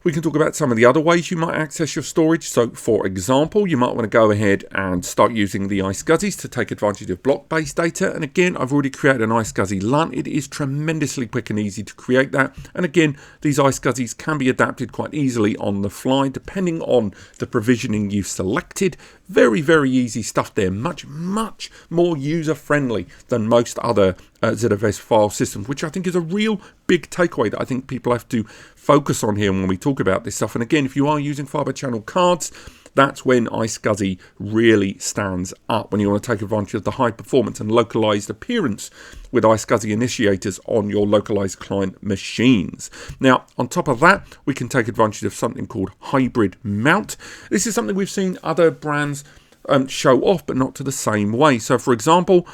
we can talk about some of the other ways you might access your storage. So, for example, you might want to go ahead and start using the iSCSIs to take advantage of block-based data. And again, I've already created an iSCSI LUN. It is tremendously quick and easy to create that. And again, these iSCSIs can be adapted quite easily on the fly, depending on the provisioning you've selected. Very, very easy stuff there. Much, much more user-friendly than most other ZFS file systems, which I think is a real big takeaway that I think people have to focus on here when we talk about this stuff. And again, if you are using fiber channel cards, That's when iSCSI really stands up, when you want to take advantage of the high performance and localized appearance with iSCSI initiators on your localized client machines. Now, on top of that, we can take advantage of something called hybrid mount. This is something we've seen other brands show off, but not to the same way. So, for example,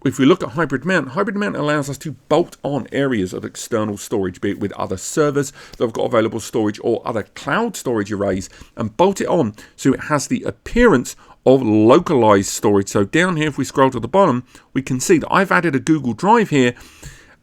if we look at hybrid mount allows us to bolt on areas of external storage, be it with other servers that have got available storage or other cloud storage arrays, and bolt it on so it has the appearance of localized storage. So down here, if we scroll to the bottom, we can see that I've added a Google Drive here,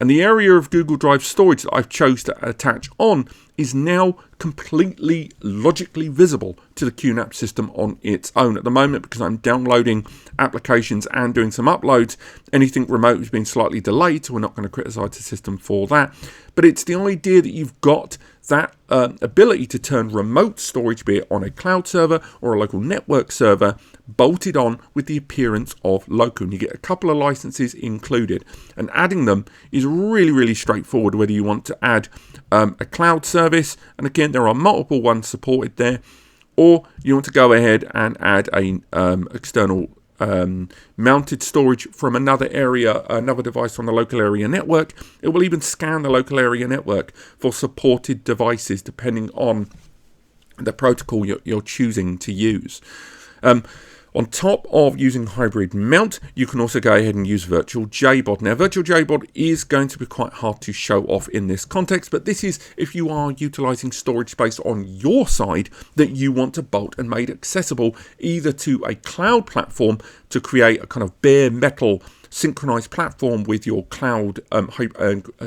and the area of Google Drive storage that I've chose to attach on is now completely logically visible to the QNAP system on its own. At the moment, because I'm downloading applications and doing some uploads, anything remote has been slightly delayed, so we're not going to criticize the system for that. But it's the idea that you've got that ability to turn remote storage, be it on a cloud server or a local network server, bolted on with the appearance of local. And you get a couple of licenses included. And adding them is really, really straightforward, whether you want to add a cloud service, and again, there are multiple ones supported there, or you want to go ahead and add a external mounted storage from another area, another device on the local area network. It will even scan the local area network for supported devices depending on the protocol you're choosing to use. On top of using hybrid mount, you can also go ahead and use virtual JBOD. Now, virtual JBOD is going to be quite hard to show off in this context, but this is if you are utilizing storage space on your side that you want to bolt and made accessible either to a cloud platform to create a kind of bare metal synchronized platform with your cloud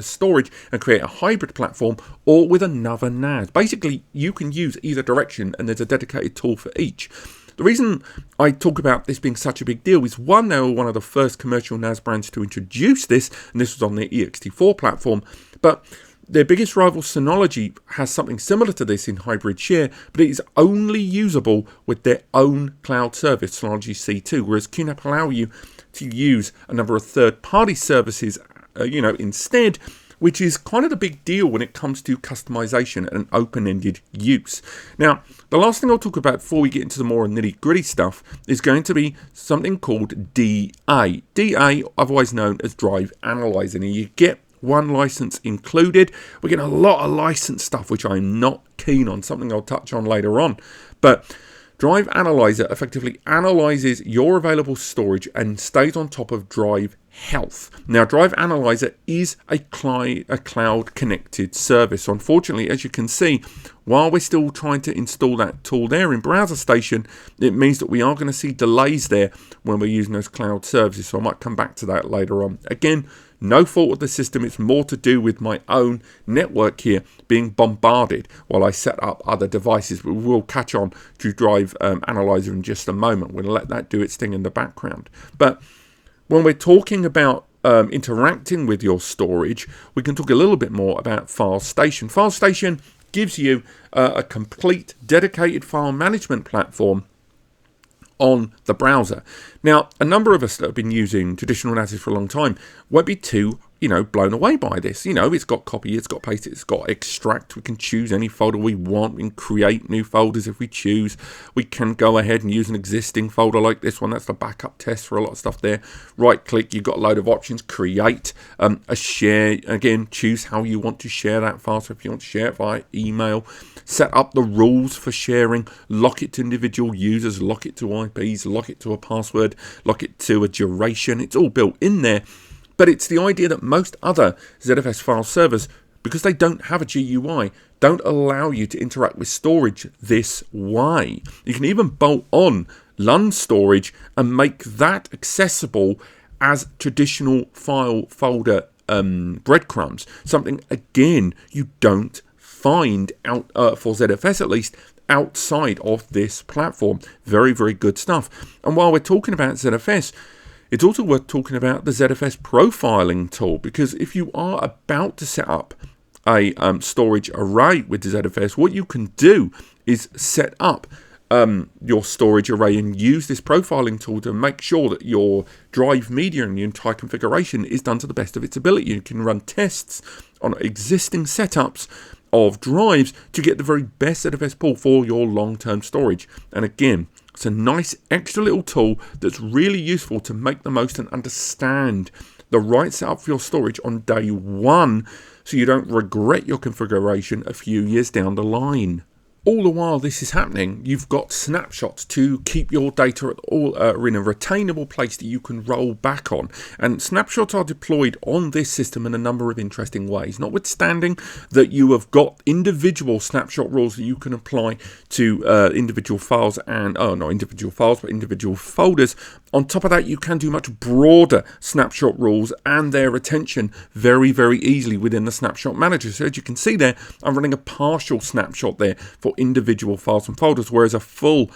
storage and create a hybrid platform, or with another NAS. Basically, you can use either direction, and there's a dedicated tool for each. The reason I talk about this being such a big deal is, one, they were one of the first commercial NAS brands to introduce this, and this was on their EXT4 platform, but their biggest rival, Synology, has something similar to this in hybrid share, but it is only usable with their own cloud service, Synology C2, whereas QNAP allow you to use a number of third-party services, instead, which is kind of the big deal when it comes to customization and open-ended use. Now, the last thing I'll talk about before we get into the more nitty-gritty stuff is going to be something called DA. DA, otherwise known as Drive Analyzer. And you get one license included. We're getting a lot of license stuff, which I'm not keen on, something I'll touch on later on. But Drive Analyzer effectively analyzes your available storage and stays on top of drive health. Now, Drive Analyzer is a cloud connected service. Unfortunately, as you can see, while we're still trying to install that tool there in Browser Station, it means that we are going to see delays there when we're using those cloud services. So I might come back to that later on. Again, no fault of the system. It's more to do with my own network here being bombarded while I set up other devices. But we'll catch on to Drive Analyzer in just a moment. We'll let that do its thing in the background. But when we're talking about interacting with your storage, we can talk a little bit more about File Station. File Station gives you a complete dedicated file management platform on the browser. Now, a number of us that have been using traditional NASes for a long time won't be too blown away by this. It's got copy, it's got paste, it's got extract. We can choose any folder we want. We can create new folders if we choose. We can go ahead and use an existing folder like this one. That's the backup test for a lot of stuff there. Right click, you've got a load of options. Create a share. Again, choose how you want to share that file. So if you want to share it via email, set up the rules for sharing, lock it to individual users, lock it to IPs, lock it to a password, lock it to a duration. It's all built in there. But it's the idea that most other ZFS file servers, because they don't have a GUI, don't allow you to interact with storage this way. You can even bolt on LUN storage and make that accessible as traditional file folder breadcrumbs. Something, again, you don't find out for ZFS at least outside of this platform. Very, very good stuff. And while we're talking about ZFS, it's also worth talking about the ZFS profiling tool, because if you are about to set up a storage array with the ZFS, what you can do is set up your storage array and use this profiling tool to make sure that your drive media and the entire configuration is done to the best of its ability. You can run tests on existing setups of drives to get the very best ZFS pool for your long-term storage. And again, it's a nice extra little tool that's really useful to make the most and understand the right setup for your storage on day one, so you don't regret your configuration a few years down the line. All the while this is happening, you've got Snapshots to keep your data in a retainable place that you can roll back on. And Snapshots are deployed on this system in a number of interesting ways, notwithstanding that you have got individual snapshot rules that you can apply to individual files and, not individual files, but individual folders. On top of that, you can do much broader snapshot rules and their retention very, very easily within the snapshot manager. So as you can see there, I'm running a partial snapshot there for individual files and folders, whereas a full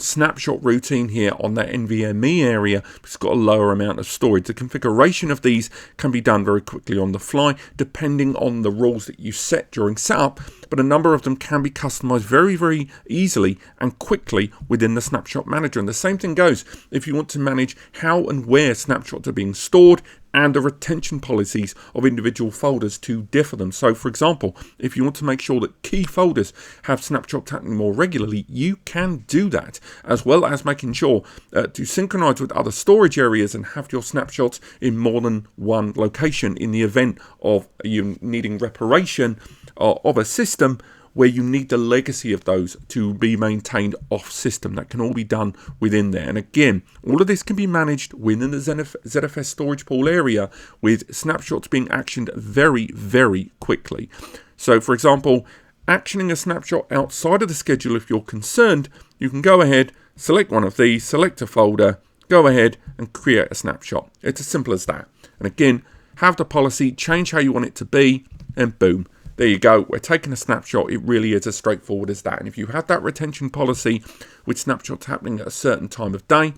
snapshot routine here on that NVMe area, it's got a lower amount of storage. The configuration of these can be done very quickly on the fly, depending on the rules that you set during setup, but a number of them can be customized very, very easily and quickly within the snapshot manager. And the same thing goes if you want to manage how and where snapshots are being stored and the retention policies of individual folders to differ them. So for example, if you want to make sure that key folders have snapshots happening more regularly, you can do that, as well as making sure to synchronize with other storage areas and have your snapshots in more than one location in the event of you needing reparation of a system where you need the legacy of those to be maintained off system. That can all be done within there. And again, all of this can be managed within the ZFS storage pool area with snapshots being actioned very, very quickly. So for example, actioning a snapshot outside of the schedule, if you're concerned, you can go ahead, select one of these, select a folder, go ahead and create a snapshot. It's as simple as that. And again, have the policy, change how you want it to be, and boom. There you go, we're taking a snapshot. It really is as straightforward as that. And if you have that retention policy with snapshots happening at a certain time of day,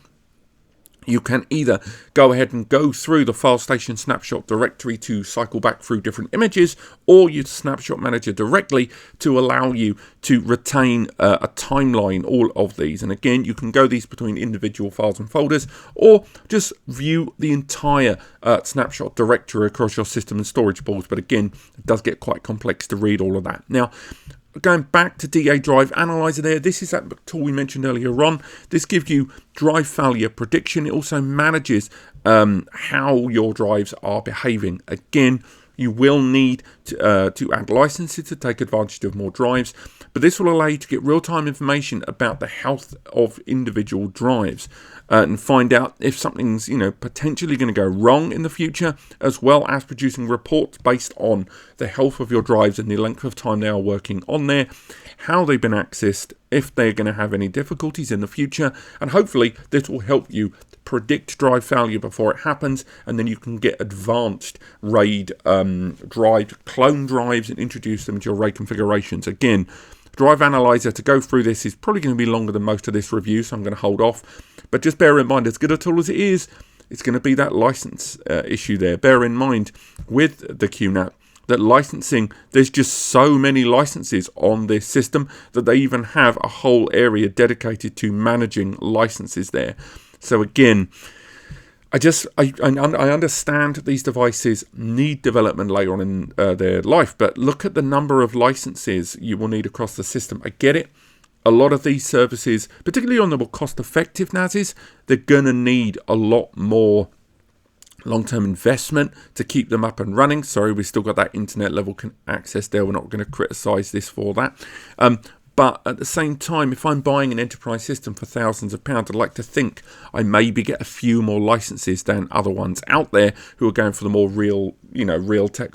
you can either go ahead and go through the file station snapshot directory to cycle back through different images, or use Snapshot Manager directly to allow you to retain a timeline, all of these. And again, you can go these between individual files and folders, or just view the entire snapshot directory across your system and storage pools. But again, it does get quite complex to read all of that. Now, going back to DA Drive Analyzer there, this is that tool we mentioned earlier on. This gives you drive failure prediction. It also manages how your drives are behaving. Again, you will need to add licenses to take advantage of more drives, but this will allow you to get real-time information about the health of individual drives and find out if something's potentially going to go wrong in the future, as well as producing reports based on the health of your drives and the length of time they are working on there, how they've been accessed, if they're going to have any difficulties in the future, and hopefully this will help you predict drive failure before it happens, and then you can get advanced RAID clone drives and introduce them to your RAID configurations. Again, Drive Analyzer, to go through this, is probably going to be longer than most of this review, so I'm going to hold off. But just bear in mind, as good a tool as it is, it's going to be that license issue there. Bear in mind with the QNAP that licensing, there's just so many licenses on this system that they even have a whole area dedicated to managing licenses there. So again, I understand these devices need development later on in their life, but look at the number of licenses you will need across the system. I get it. A lot of these services, particularly on the more cost-effective NASs, they're going to need a lot more long-term investment to keep them up and running. Sorry, we've still got that internet level access there. We're not going to criticize this for that. But at the same time, if I'm buying an enterprise system for thousands of pounds, I'd like to think I maybe get a few more licenses than other ones out there who are going for the more real tech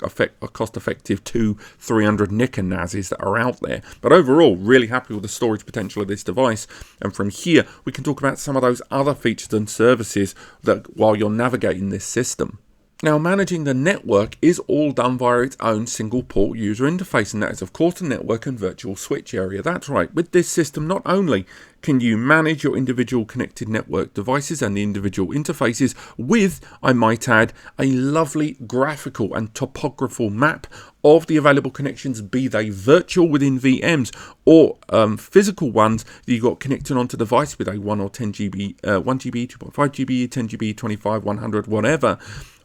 cost-effective 200-300 NIC NASs that are out there. But overall, really happy with the storage potential of this device. And from here, we can talk about some of those other features and services that while you're navigating this system. Now, managing the network is all done via its own single port user interface, and that is of course the network and virtual switch area. That's right, with this system not only can you manage your individual connected network devices and the individual interfaces with, I might add, a lovely graphical and topographical map of the available connections, be they virtual within VMs or physical ones that you got connected onto the device with a 1 or 10 GB, 1 GB, 2.5 GB, 10 GB, 25, 100, whatever.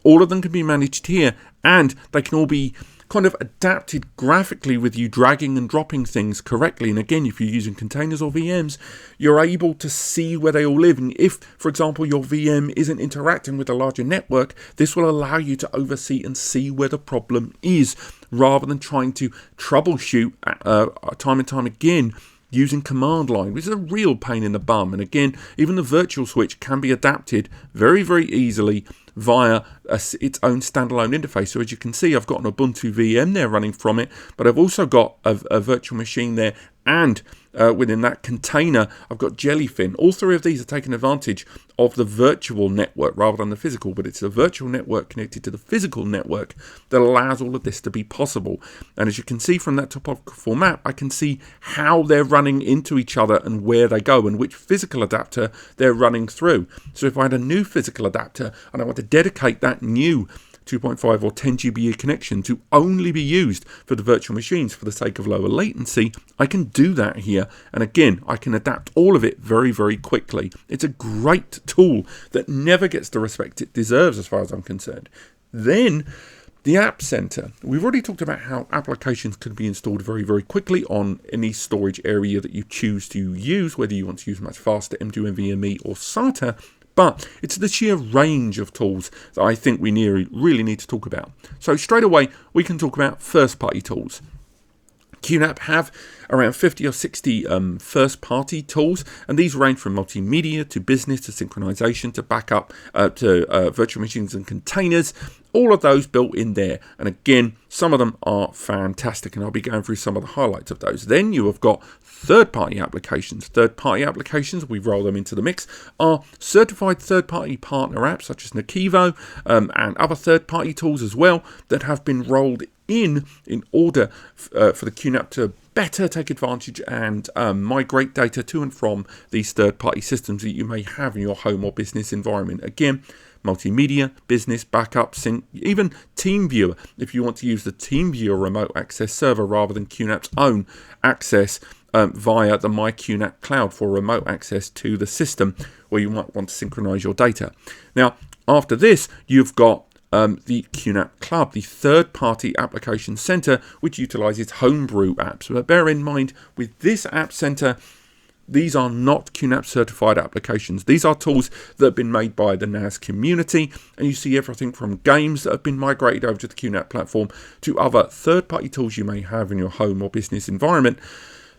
All of them can be managed here, and they can all be kind of adapted graphically with you dragging and dropping things correctly. And again, if you're using containers or VMs, you're able to see where they all live. And if, for example, your VM isn't interacting with a larger network, this will allow you to oversee and see where the problem is, rather than trying to troubleshoot time and time again using command line, which is a real pain in the bum. And again, even the virtual switch can be adapted very, very easily via its own standalone interface. So as you can see, I've got an Ubuntu VM there running from it, but I've also got a virtual machine there, and within that container, I've got Jellyfin. All three of these are taking advantage of the virtual network rather than the physical, but it's a virtual network connected to the physical network that allows all of this to be possible. And as you can see from that topographical map, I can see how they're running into each other and where they go and which physical adapter they're running through. So if I had a new physical adapter and I want to dedicate that new 2.5 or 10 GBE connection to only be used for the virtual machines for the sake of lower latency, I can do that here. And again, I can adapt all of it very, very quickly. It's a great tool that never gets the respect it deserves as far as I'm concerned. Then the App Center. We've already talked about how applications can be installed very, very quickly on any storage area that you choose to use, whether you want to use much faster M2 NVMe or SATA. But it's the sheer range of tools that I think we really need to talk about. So straight away, we can talk about first-party tools. QNAP have around 50 or 60 first-party tools, and these range from multimedia to business to synchronization to backup to virtual machines and containers. All of those built in there. And again, some of them are fantastic, and I'll be going through some of the highlights of those. Then you have got third-party applications. Third-party applications, we roll them into the mix, are certified third-party partner apps such as Nakivo and other third-party tools as well that have been rolled in order for the QNAP to better take advantage and migrate data to and from these third-party systems that you may have in your home or business environment. Again, multimedia, business, backup, sync, even TeamViewer. If you want to use the TeamViewer remote access server rather than QNAP's own access via the MyQNAP cloud for remote access to the system where you might want to synchronize your data. Now, after this, you've got the QNAP Club, the third-party application center, which utilizes homebrew apps. But bear in mind, with this app center, these are not QNAP certified applications. These are tools that have been made by the NAS community, and you see everything from games that have been migrated over to the QNAP platform to other third-party tools you may have in your home or business environment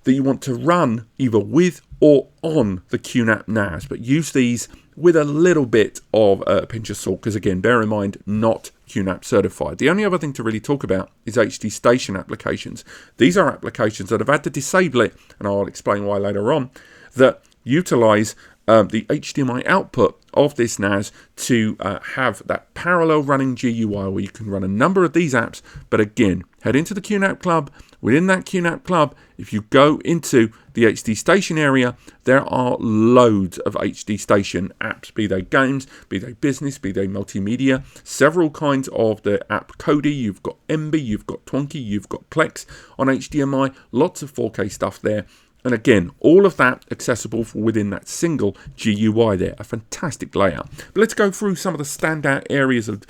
that you want to run either with or on the QNAP NAS, but use these with a little bit of a pinch of salt, because again, bear in mind, not QNAP certified. The only other thing to really talk about is HD Station applications. These are applications that have had to disable it, and I'll explain why later on, that utilize the HDMI output of this NAS to have that parallel running GUI where you can run a number of these apps. But again, head into the QNAP Club. Within that QNAP Club, if you go into the HD Station area, there are loads of HD Station apps, be they games, be they business, be they multimedia, several kinds of the app Kodi. You've got Emby, you've got Twonky, you've got Plex on HDMI, lots of 4K stuff there. And again, all of that accessible within that single GUI there. A fantastic layout. But let's go through some of the standout areas of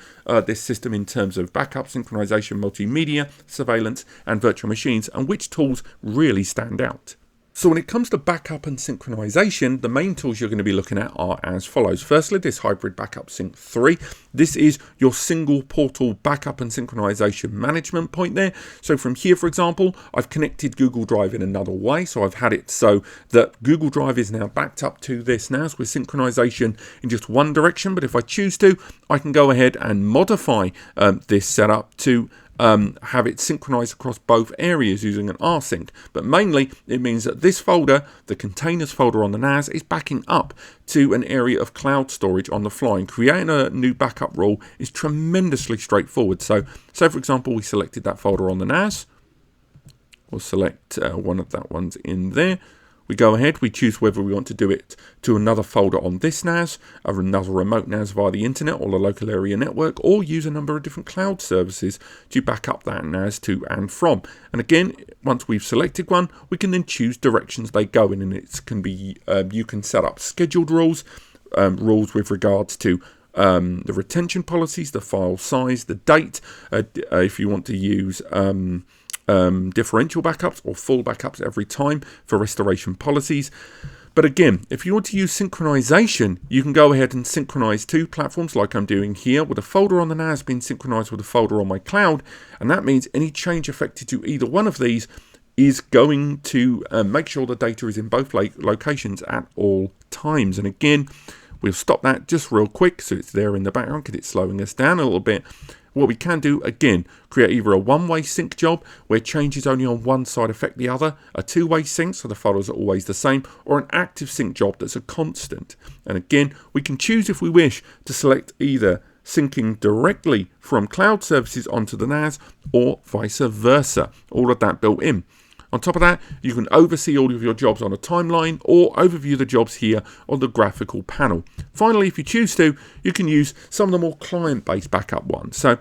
this system in terms of backup, synchronization, multimedia, surveillance, and virtual machines, and which tools really stand out. So when it comes to backup and synchronization, the main tools you're going to be looking at are as follows. Firstly, this Hybrid Backup Sync 3. This is your single portal backup and synchronization management point there. So from here, for example, I've connected Google Drive in another way. So I've had it so that Google Drive is now backed up to this NAS with synchronization in just one direction. But if I choose to, I can go ahead and modify this setup to have it synchronized across both areas using an rsync. But mainly it means that this folder, the containers folder on the NAS, is backing up to an area of cloud storage on the fly, and creating a new backup rule is tremendously straightforward. So say for example we selected that folder on the NAS, we'll select one of that ones in there. We go ahead, we choose whether we want to do it to another folder on this NAS, or another remote NAS via the internet or the local area network, or use a number of different cloud services to back up that NAS to and from. And again, once we've selected one, we can then choose directions they go in, and it can be you can set up scheduled rules, rules with regards to the retention policies, the file size, the date, if you want to use differential backups or full backups every time for restoration policies. But again, if you want to use synchronization, you can go ahead and synchronize two platforms like I'm doing here, with a folder on the NAS being synchronized with a folder on my cloud. And that means any change affected to either one of these is going to make sure the data is in both locations at all times. And again, we'll stop that just real quick so it's there in the background because it's slowing us down a little bit. What we can do, again, create either a one-way sync job where changes only on one side affect the other, a two-way sync so the folders are always the same, or an active sync job that's a constant. And again, we can choose if we wish to select either syncing directly from cloud services onto the NAS or vice versa. All of that built in. On top of that, you can oversee all of your jobs on a timeline or overview the jobs here on the graphical panel. Finally, if you choose to, you can use some of the more client-based backup ones. So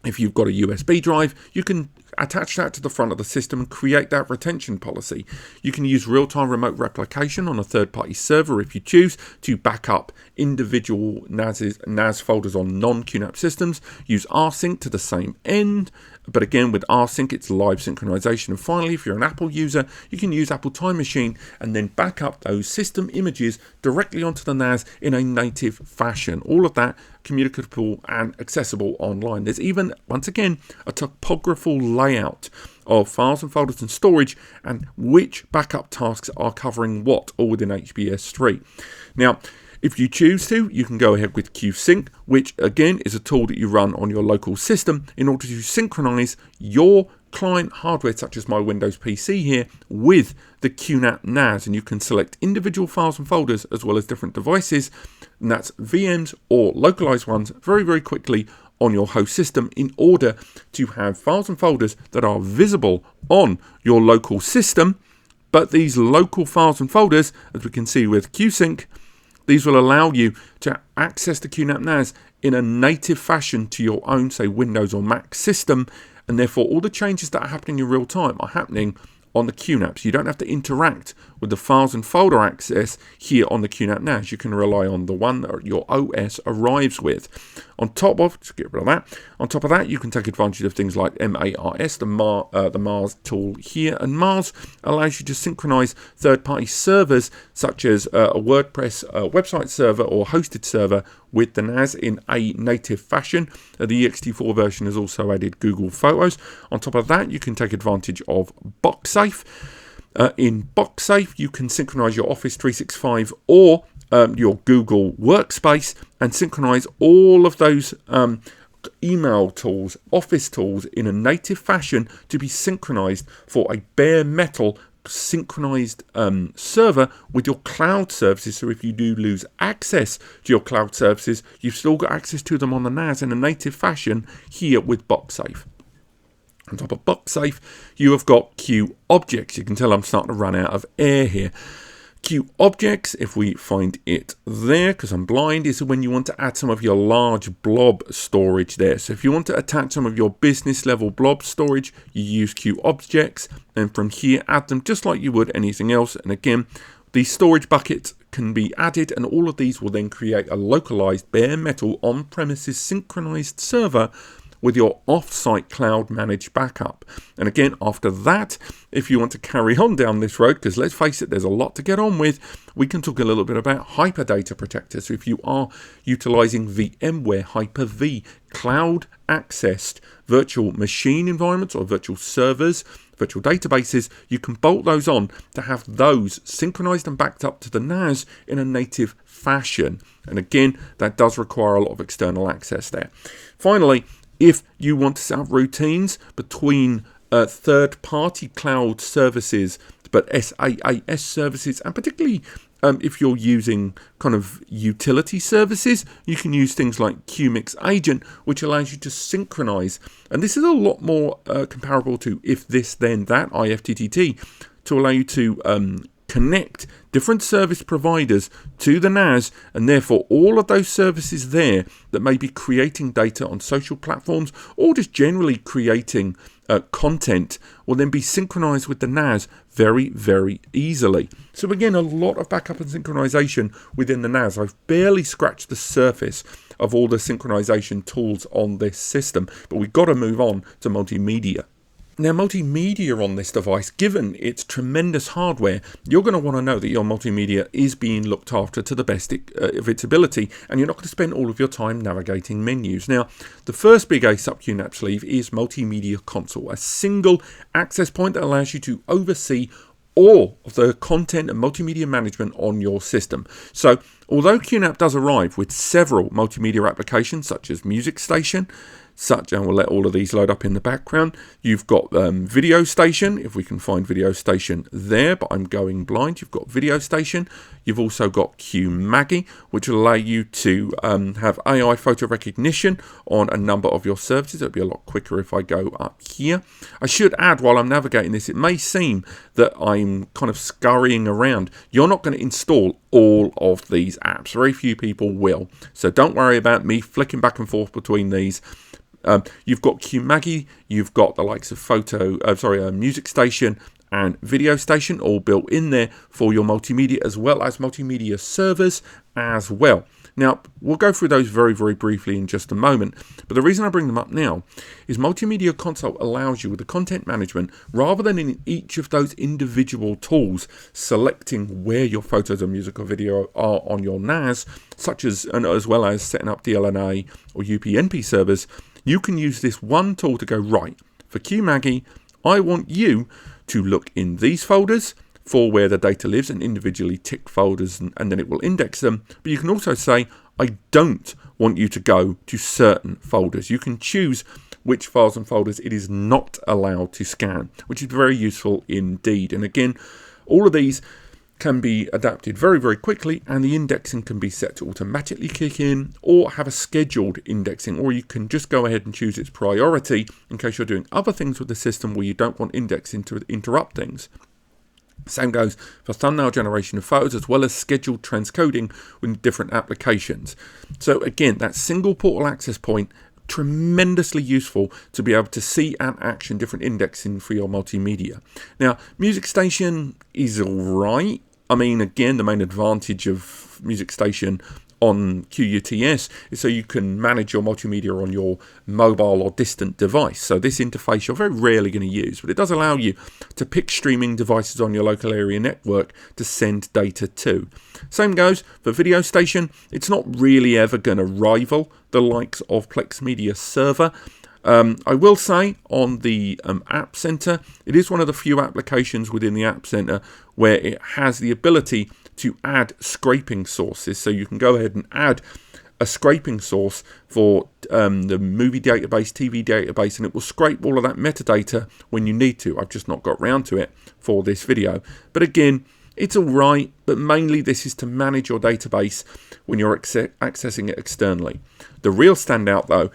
if you've got a USB drive, you can attach that to the front of the system and create that retention policy. You can use real-time remote replication on a third-party server if you choose to back up individual NAS folders on non-QNAP systems. Use rsync to the same end, but again with rsync it's live synchronization. And finally, if you're an Apple user, you can use Apple Time Machine and then back up those system images directly onto the NAS in a native fashion. All of that communicable and accessible online. There's even, once again, a topographical layout of files and folders and storage and which backup tasks are covering what, all within HBS3. Now, if you choose to, you can go ahead with QSync, which again is a tool that you run on your local system in order to synchronize your client hardware, such as my Windows PC here, with the QNAP NAS. And you can select individual files and folders as well as different devices, and that's VMs or localized ones, very, very quickly on your host system in order to have files and folders that are visible on your local system. But these local files and folders, as we can see with QSync, these will allow you to access the QNAP NAS in a native fashion to your own, say, Windows or Mac system, and therefore all the changes that are happening in real time are happening on the QNAP. So you don't have to interact with the files and folder access here on the QNAP NAS. You can rely on the one that your OS arrives with. On top of, just get rid of that. On top of that, you can take advantage of things like MARS, the Mars tool here, and Mars allows you to synchronize third-party servers such as a WordPress website server or hosted server with the NAS in a native fashion. The ext4 version has also added Google Photos. On top of that, you can take advantage of BoxSafe. In BoxSafe, you can synchronize your Office 365 or your Google Workspace and synchronize all of those email tools, office tools in a native fashion to be synchronized for a bare metal synchronized server with your cloud services. So if you do lose access to your cloud services, you've still got access to them on the NAS in a native fashion here with BoxSafe. On top of BoxSafe, you have got QObjects. You can tell I'm starting to run out of air here. QObjects, if we find it there, because I'm blind, is when you want to add some of your large blob storage there. So if you want to attach some of your business level blob storage, you use QObjects, and from here add them just like you would anything else. And again, these storage buckets can be added, and all of these will then create a localized bare metal on-premises synchronized server with your off-site cloud managed backup. And again, after that, if you want to carry on down this road, because let's face it, there's a lot to get on with, we can talk a little bit about Hyperdata Protector. So if you are utilizing VMware Hyper-V cloud accessed virtual machine environments or virtual servers, virtual databases, you can bolt those on to have those synchronized and backed up to the NAS in a native fashion. And again, that does require a lot of external access there. Finally, if you want to set up routines between third-party cloud services, but SaaS services, and particularly if you're using kind of utility services, you can use things like QMix Agent, which allows you to synchronize. And this is a lot more comparable to if this then that IFTTT, to allow you to connect different service providers to the NAS, and therefore all of those services there that may be creating data on social platforms or just generally creating content will then be synchronized with the NAS very, very easily. So again, a lot of backup and synchronization within the NAS. I've barely scratched the surface of all the synchronization tools on this system, but we've got to move on to multimedia. Now, multimedia on this device, given its tremendous hardware, you're going to want to know that your multimedia is being looked after to the best of its ability, and you're not going to spend all of your time navigating menus. Now, the first big ace up QNAP sleeve is Multimedia Console, a single access point that allows you to oversee all of the content and multimedia management on your system. So, although QNAP does arrive with several multimedia applications, such as Music Station, and we'll let all of these load up in the background. You've got Video Station, if we can find Video Station there, but I'm going blind. You've got Video Station. You've also got QMAGI, which will allow you to have AI photo recognition on a number of your services. It'll be a lot quicker if I go up here. I should add, while I'm navigating this, it may seem that I'm kind of scurrying around. You're not going to install all of these apps. Very few people will. So don't worry about me flicking back and forth between these. You've got QMAGI, you've got the likes of Music Station and Video Station all built in there for your multimedia, as well as multimedia servers as well. Now, we'll go through those very, very briefly in just a moment, but the reason I bring them up now is Multimedia Console allows you with the content management, rather than in each of those individual tools selecting where your photos or music or video are on your NAS, as well as setting up DLNA or UPnP servers. You can use this one tool to go, right, for QMAGI, I want you to look in these folders for where the data lives and individually tick folders, and then it will index them. But you can also say, I don't want you to go to certain folders. You can choose which files and folders it is not allowed to scan, which is very useful indeed. And again, all of these can be adapted very, very quickly, and the indexing can be set to automatically kick in or have a scheduled indexing, or you can just go ahead and choose its priority in case you're doing other things with the system where you don't want indexing to interrupt things. Same goes for thumbnail generation of photos, as well as scheduled transcoding with different applications. So again, that single portal access point, tremendously useful to be able to see and action different indexing for your multimedia. Now, Music Station is alright. I mean, again, the main advantage of Music Station on QuTS is so you can manage your multimedia on your mobile or distant device. So this interface you're very rarely going to use, but it does allow you to pick streaming devices on your local area network to send data to. Same goes for Video Station. It's not really ever going to rival the likes of Plex Media Server. I will say on the App Center, it is one of the few applications within the App Center where it has the ability to add scraping sources. So you can go ahead and add a scraping source for the movie database, TV database, and it will scrape all of that metadata when you need to. I've just not got round to it for this video. But again, it's alright, but mainly this is to manage your database when you're accessing it externally. The real standout though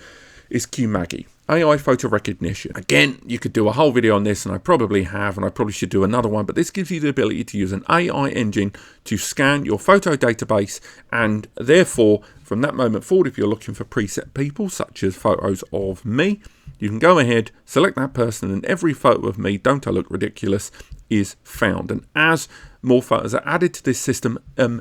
is QMAGI. AI photo recognition. Again, you could do a whole video on this, and I probably have, and I probably should do another one, but this gives you the ability to use an AI engine to scan your photo database, and therefore, from that moment forward, if you're looking for preset people, such as photos of me, you can go ahead, select that person, and every photo of me, don't I look ridiculous, is found. And as more photos are added to this system,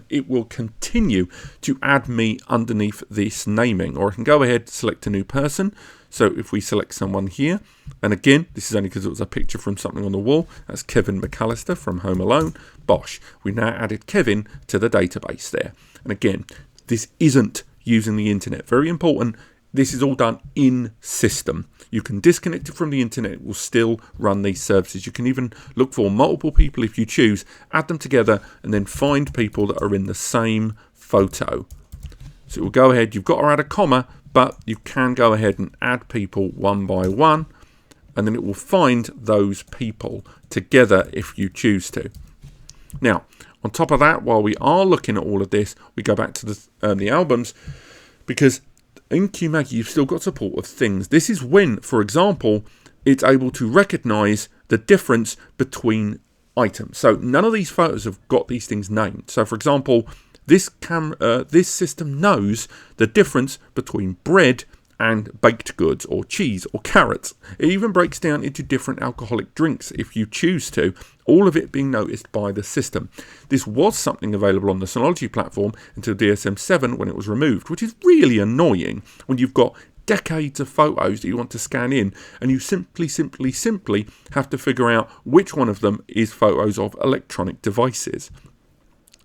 it will continue to add me underneath this naming. Or I can go ahead, select a new person. So if we select someone here, and again, this is only because it was a picture from something on the wall, that's Kevin McAllister from Home Alone, bosh, we now added Kevin to the database there. And again, this isn't using the internet. Very important, this is all done in system. You can disconnect it from the internet, it will still run these services. You can even look for multiple people if you choose, add them together, and then find people that are in the same photo. So it will go ahead, you've got to add a comma, but you can go ahead and add people one by one, and then it will find those people together if you choose to. Now, on top of that, while we are looking at all of this, we go back to the albums, because in QMAGI you've still got support of things. This is when, for example, it's able to recognize the difference between item. So none of these photos have got these things named. So for example, this system knows the difference between bread and baked goods, or cheese, or carrots. It even breaks down into different alcoholic drinks if you choose to, all of it being noticed by the system. This was something available on the Synology platform until DSM-7 when it was removed, which is really annoying when you've got decades of photos that you want to scan in and you simply have to figure out which one of them is photos of electronic devices.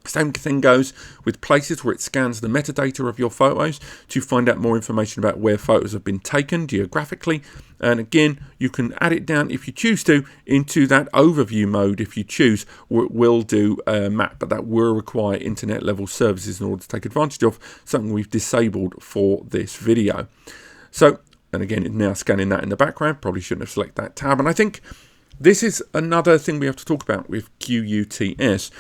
Same thing goes with places where it scans the metadata of your photos to find out more information about where photos have been taken geographically. And again, you can add it down if you choose to into that overview mode if you choose, or it will do a map, but that will require internet level services in order to take advantage of, something we've disabled for this video. So, and again, it's now scanning that in the background. Probably shouldn't have selected that tab. And I think this is another thing we have to talk about with QuTS.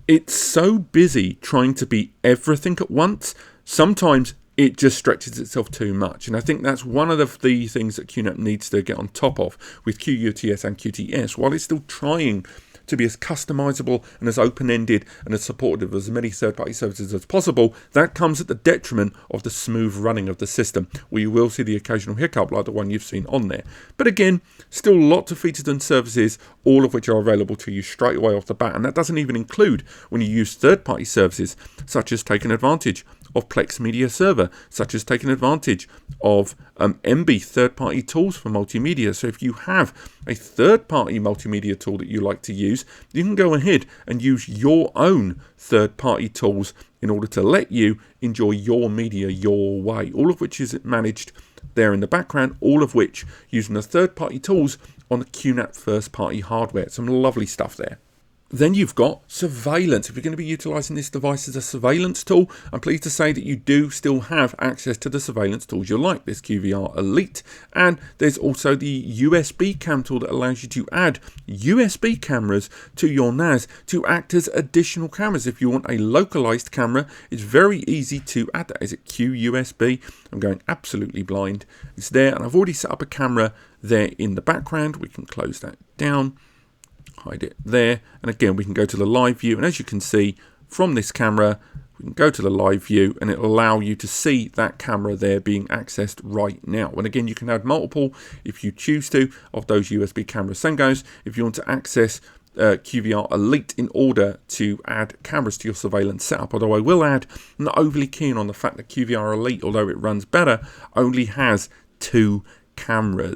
It's so busy trying to be everything at once, sometimes it just stretches itself too much. And I think that's one of the things that QNAP needs to get on top of with QuTS and QuTS, while it's still trying to be as customizable and as open-ended and as supportive of as many third-party services as possible. That comes at the detriment of the smooth running of the system, where you will see the occasional hiccup like the one you've seen on there. But again, still lots of features and services, all of which are available to you straight away off the bat. And that doesn't even include when you use third-party services, such as taking advantage of Plex Media Server, such as taking advantage of MB third-party tools for multimedia. So if you have a third-party multimedia tool that you like to use, you can go ahead and use your own third-party tools in order to let you enjoy your media your way, all of which is managed there in the background, all of which using the third-party tools on the QNAP first-party hardware. Some lovely stuff there. Then you've got surveillance. If you're going to be utilizing this device as a surveillance tool, I'm pleased to say that you do still have access to the surveillance tools you like. There's QVR Elite, and there's also the USB cam tool that allows you to add USB cameras to your NAS to act as additional cameras. If you want a localized camera, it's very easy to add that. Is it QUSB? I'm going absolutely blind. It's there, and I've already set up a camera there in the background. We can close that down. Hide it there, and again we can go to the live view, and as you can see from this camera we can go to the live view and it'll allow you to see that camera there being accessed right now. And again, you can add multiple if you choose to of those USB cameras. Same goes if you want to access QVR Elite in order to add cameras to your surveillance setup. Although I will add, I'm not overly keen on the fact that QVR Elite, although it runs better, only has 2 camera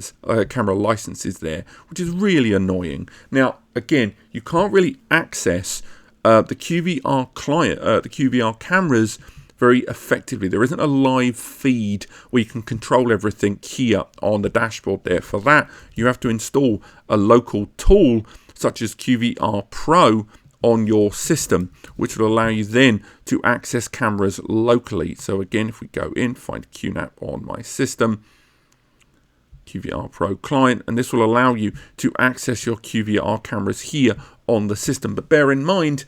licenses there, which is really annoying. Now again, you can't really access the QVR client, the QVR cameras very effectively. There isn't a live feed where you can control everything here on the dashboard there. For that, you have to install a local tool such as QVR Pro on your system, which will allow you then to access cameras locally. So again, if we go in, find QNAP on my system, QVR Pro client, and this will allow you to access your QVR cameras here on the system. But bear in mind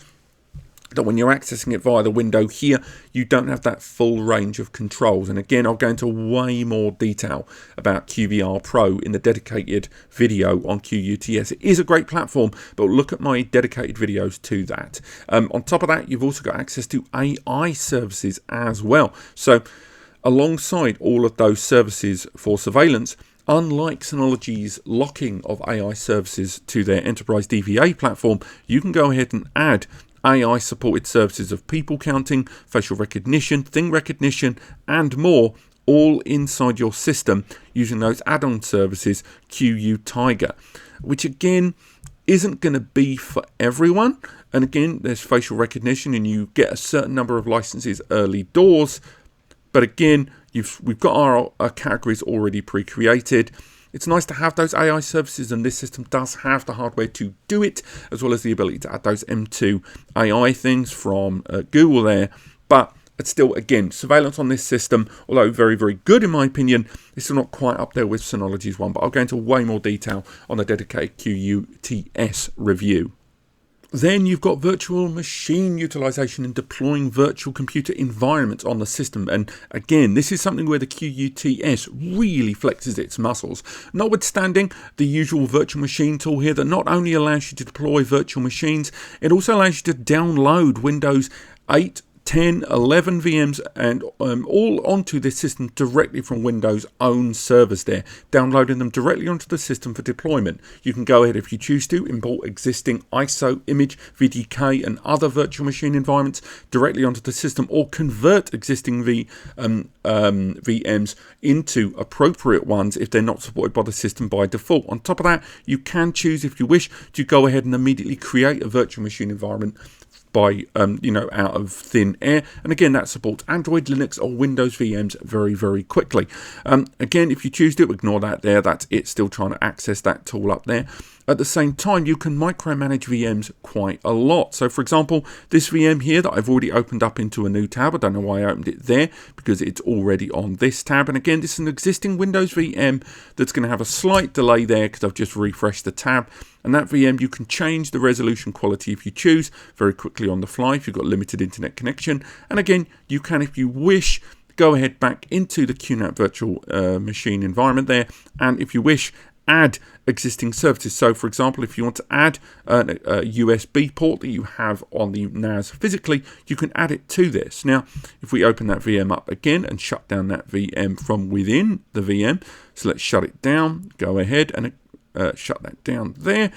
that when you're accessing it via the window here, you don't have that full range of controls. And again, I'll go into way more detail about QVR Pro in the dedicated video on QuTS. It is a great platform, but look at my dedicated videos to that. On top of that, you've also got access to AI services as well. So alongside all of those services for surveillance, unlike Synology's locking of AI services to their enterprise DVA platform, you can go ahead and add AI supported services of people counting, facial recognition, thing recognition, and more, all inside your system using those add-on services QUTiger, which again isn't going to be for everyone. And again, there's facial recognition and you get a certain number of licenses early doors. But again, we've got our categories already pre-created. It's nice to have those AI services, and this system does have the hardware to do it, as well as the ability to add those M2 AI things from Google there. But it's still, again, surveillance on this system, although very, very good in my opinion, it's still not quite up there with Synology's one. But I'll go into way more detail on the dedicated QuTS review. Then you've got virtual machine utilization and deploying virtual computer environments on the system. And again, this is something where the QuTS really flexes its muscles. Notwithstanding the usual virtual machine tool here that not only allows you to deploy virtual machines, it also allows you to download Windows 8, 10, 11 VMs and all onto this system directly from Windows' own servers there, downloading them directly onto the system for deployment. You can go ahead, if you choose to, import existing ISO, image, VDK and other virtual machine environments directly onto the system, or convert existing VMs into appropriate ones if they're not supported by the system by default. On top of that, you can choose, if you wish, to go ahead and immediately create a virtual machine environment by out of thin air, and again that supports Android, Linux or Windows VMs very quickly. Again, if you choose to ignore that there, that's it still trying to access that tool up there. At the same time, you can micromanage VMs quite a lot. So for example, this VM here that I've already opened up into a new tab, I don't know why I opened it there, because it's already on this tab. And again, this is an existing Windows VM that's going to have a slight delay there because I've just refreshed the tab. And that VM, you can change the resolution quality if you choose very quickly on the fly if you've got limited internet connection. And again, you can, if you wish, go ahead back into the QNAP virtual machine environment there, and if you wish, add existing services. So for example, if you want to add a USB port that you have on the NAS physically, you can add it to this. Now, if we open that VM up again and shut down that VM from within the VM, so let's shut it down, go ahead and shut that down there.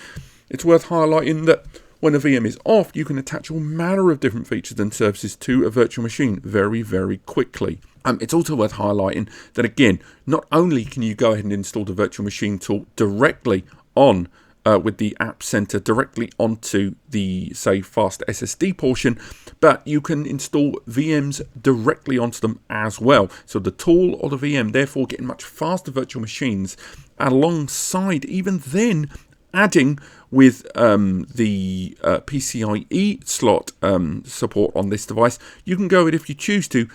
It's worth highlighting that when a VM is off, you can attach all manner of different features and services to a virtual machine very quickly. It's also worth highlighting that, again, not only can you go ahead and install the virtual machine tool directly on with the App Center directly onto the, say, fast SSD portion, but you can install VMs directly onto them as well. So the tool or the VM, therefore, getting much faster virtual machines, alongside even then adding with the PCIe slot support on this device. You can go ahead, if you choose to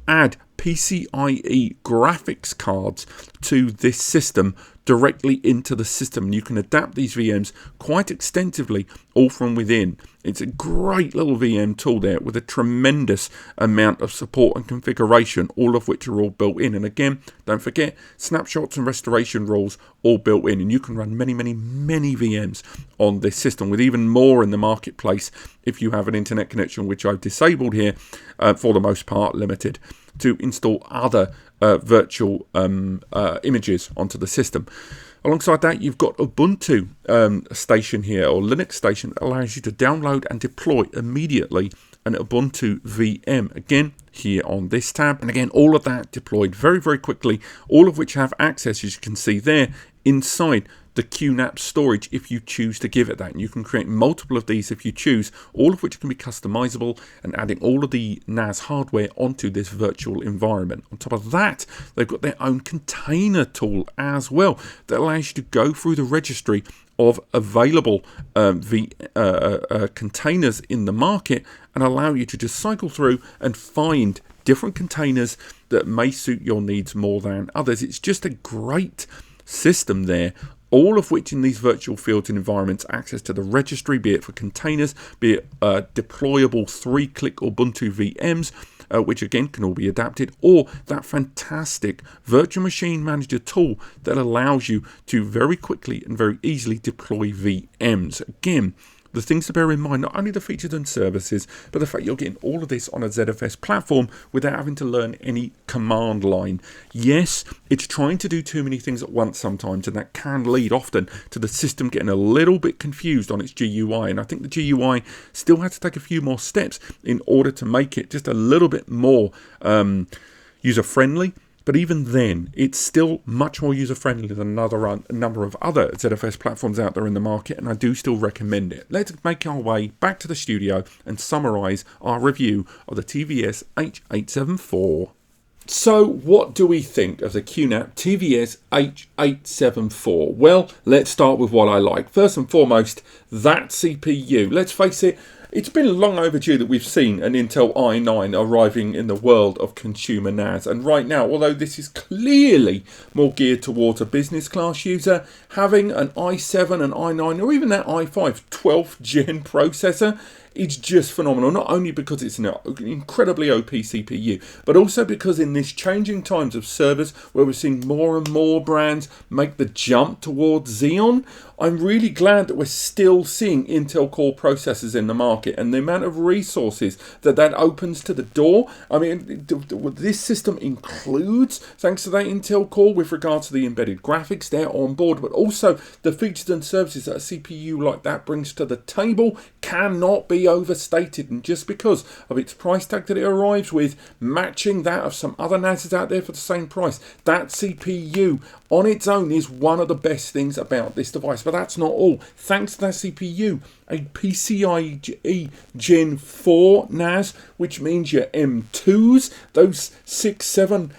add PCIe graphics cards to this system directly into the system, and you can adapt these VMs quite extensively all from within. It's a great little VM tool there with a tremendous amount of support and configuration, all of which are all built in. And again, don't forget, snapshots and restoration rules all built in, and you can run many VMs on this system, with even more in the marketplace if you have an internet connection, which I've disabled here, for the most part limited, to install other virtual images onto the system. Alongside that, you've got Ubuntu station here, or Linux station, that allows you to download and deploy immediately an Ubuntu VM, again here on this tab. And again, all of that deployed very quickly, all of which have access, as you can see there, inside the QNAP storage if you choose to give it that. And you can create multiple of these if you choose, all of which can be customizable, and adding all of the NAS hardware onto this virtual environment. On top of that, they've got their own container tool as well that allows you to go through the registry of available containers in the market and allow you to just cycle through and find different containers that may suit your needs more than others. It's just a great system there, all of which in these virtual fields and environments, access to the registry, be it for containers, be it deployable 3-click Ubuntu VMs, which again can all be adapted, or that fantastic virtual machine manager tool that allows you to very quickly and very easily deploy VMs. Again, the things to bear in mind, not only the features and services, but the fact you're getting all of this on a ZFS platform without having to learn any command line. Yes, it's trying to do too many things at once sometimes, and that can lead often to the system getting a little bit confused on its GUI. And I think the GUI still has to take a few more steps in order to make it just a little bit more user-friendly. But even then, it's still much more user-friendly than a number of other ZFS platforms out there in the market, and I do still recommend it. Let's make our way back to the studio and summarise our review of the TVS-h874. So what do we think of the QNAP TVS-h874? Well, let's start with what I like. First and foremost, that CPU. Let's face it, It's been long overdue that we've seen an Intel i9 arriving in the world of consumer NAS, and right now, although this is clearly more geared towards a business class user, having an i7, an i9 or even that i5 12th gen processor, it's just phenomenal, not only because it's an incredibly OP CPU, but also because in this changing times of servers where we're seeing more and more brands make the jump towards Xeon, I'm really glad that we're still seeing Intel Core processors in the market, and the amount of resources that opens to the door. I mean, this system includes, thanks to that Intel Core, with regards to the embedded graphics, they're on board, but also the features and services that a CPU like that brings to the table cannot be overstated. And just because of its price tag that it arrives with, matching that of some other NASs out there for the same price, that CPU on its own is one of the best things about this device. But that's not all. Thanks to that CPU, a PCIe Gen 4 NAS, which means your M2s, those 6, 7,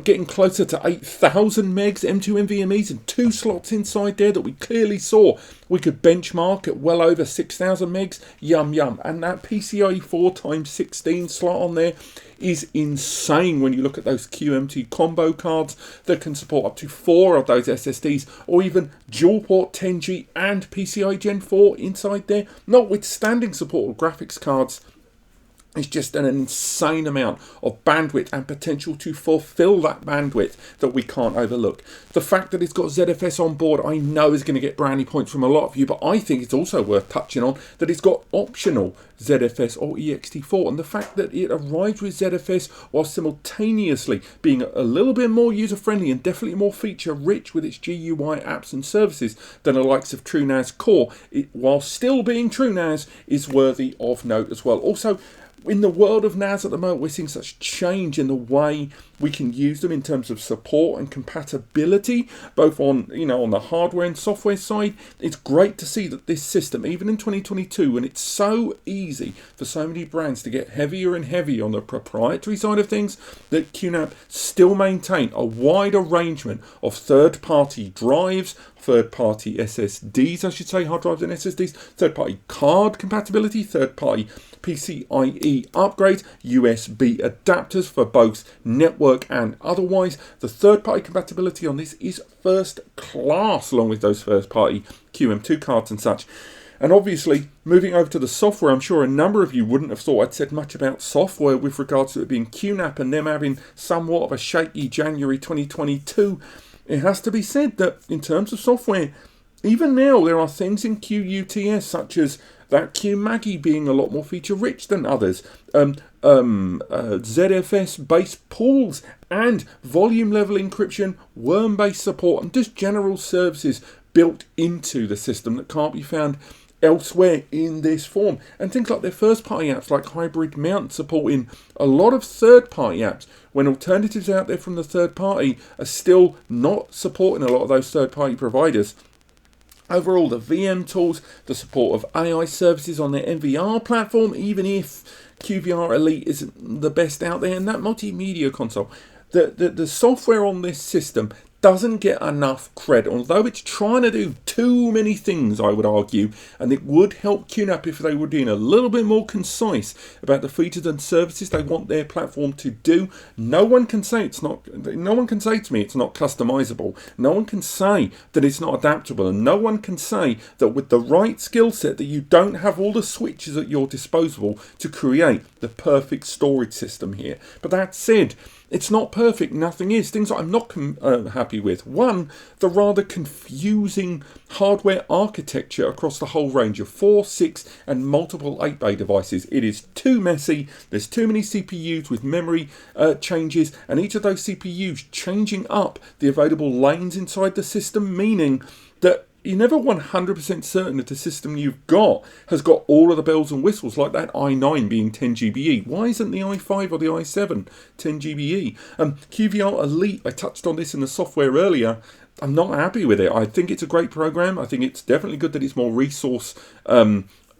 getting closer to 8,000 megs M2 NVMe's, and 2 slots inside there that we clearly saw we could benchmark at well over 6,000 megs. Yum yum. And that PCIe 4x16 slot on there is insane when you look at those QMT combo cards that can support up to 4 of those SSDs, or even dual port 10G and PCIe Gen 4 inside there, notwithstanding support of graphics cards. It's just an insane amount of bandwidth and potential to fulfill that bandwidth that we can't overlook. The fact that it's got ZFS on board, I know is going to get brownie points from a lot of you, but I think it's also worth touching on that it's got optional ZFS or ext4, and the fact that it arrives with ZFS while simultaneously being a little bit more user-friendly and definitely more feature-rich with its GUI apps and services than the likes of TrueNAS Core, while still being TrueNAS, is worthy of note as well. Also, in the world of NAS at the moment, we're seeing such change in the way we can use them in terms of support and compatibility, both on on the hardware and software side. It's great to see that this system, even in 2022, when it's so easy for so many brands to get heavier and heavier on the proprietary side of things, that QNAP still maintain a wide arrangement of third-party drives, third-party SSDs, I should say, hard drives and SSDs, third-party card compatibility, third-party PCIe upgrades, USB adapters for both network and otherwise. The third-party compatibility on this is first class, along with those first-party QM2 cards and such. And obviously, moving over to the software, I'm sure a number of you wouldn't have thought I'd said much about software with regards to it being QNAP and them having somewhat of a shaky January 2022. It has to be said that in terms of software, even now there are things in QuTS such as that QMaggie being a lot more feature-rich than others, ZFS-based pools and volume-level encryption, worm-based support, and just general services built into the system that can't be found elsewhere in this form. And things like their first-party apps like Hybrid Mount supporting a lot of third-party apps, when alternatives out there from the third party are still not supporting a lot of those third-party providers. Overall, the VM tools, the support of AI services on their NVR platform, even if QVR Elite isn't the best out there, and that multimedia console, the software on this system doesn't get enough credit, although it's trying to do too many things, I would argue, and it would help QNAP if they were being a little bit more concise about the features and services they want their platform to do. No one can say to me it's not customizable. No one can say that it's not adaptable, and no one can say that with the right skill set that you don't have all the switches at your disposal to create the perfect storage system here. But that said, it's not perfect, nothing is. Things I'm not happy with. One, the rather confusing hardware architecture across the whole range of 4, 6 and multiple 8-bay devices. It is too messy, there's too many CPUs with memory changes, and each of those CPUs changing up the available lanes inside the system, meaning that you're never 100% certain that the system you've got has got all of the bells and whistles, like that i9 being 10 GBE. Why isn't the i5 or the i7 10 GBE? QVR Elite, I touched on this in the software earlier. I'm not happy with it. I think it's a great program. I think it's definitely good that it's more resource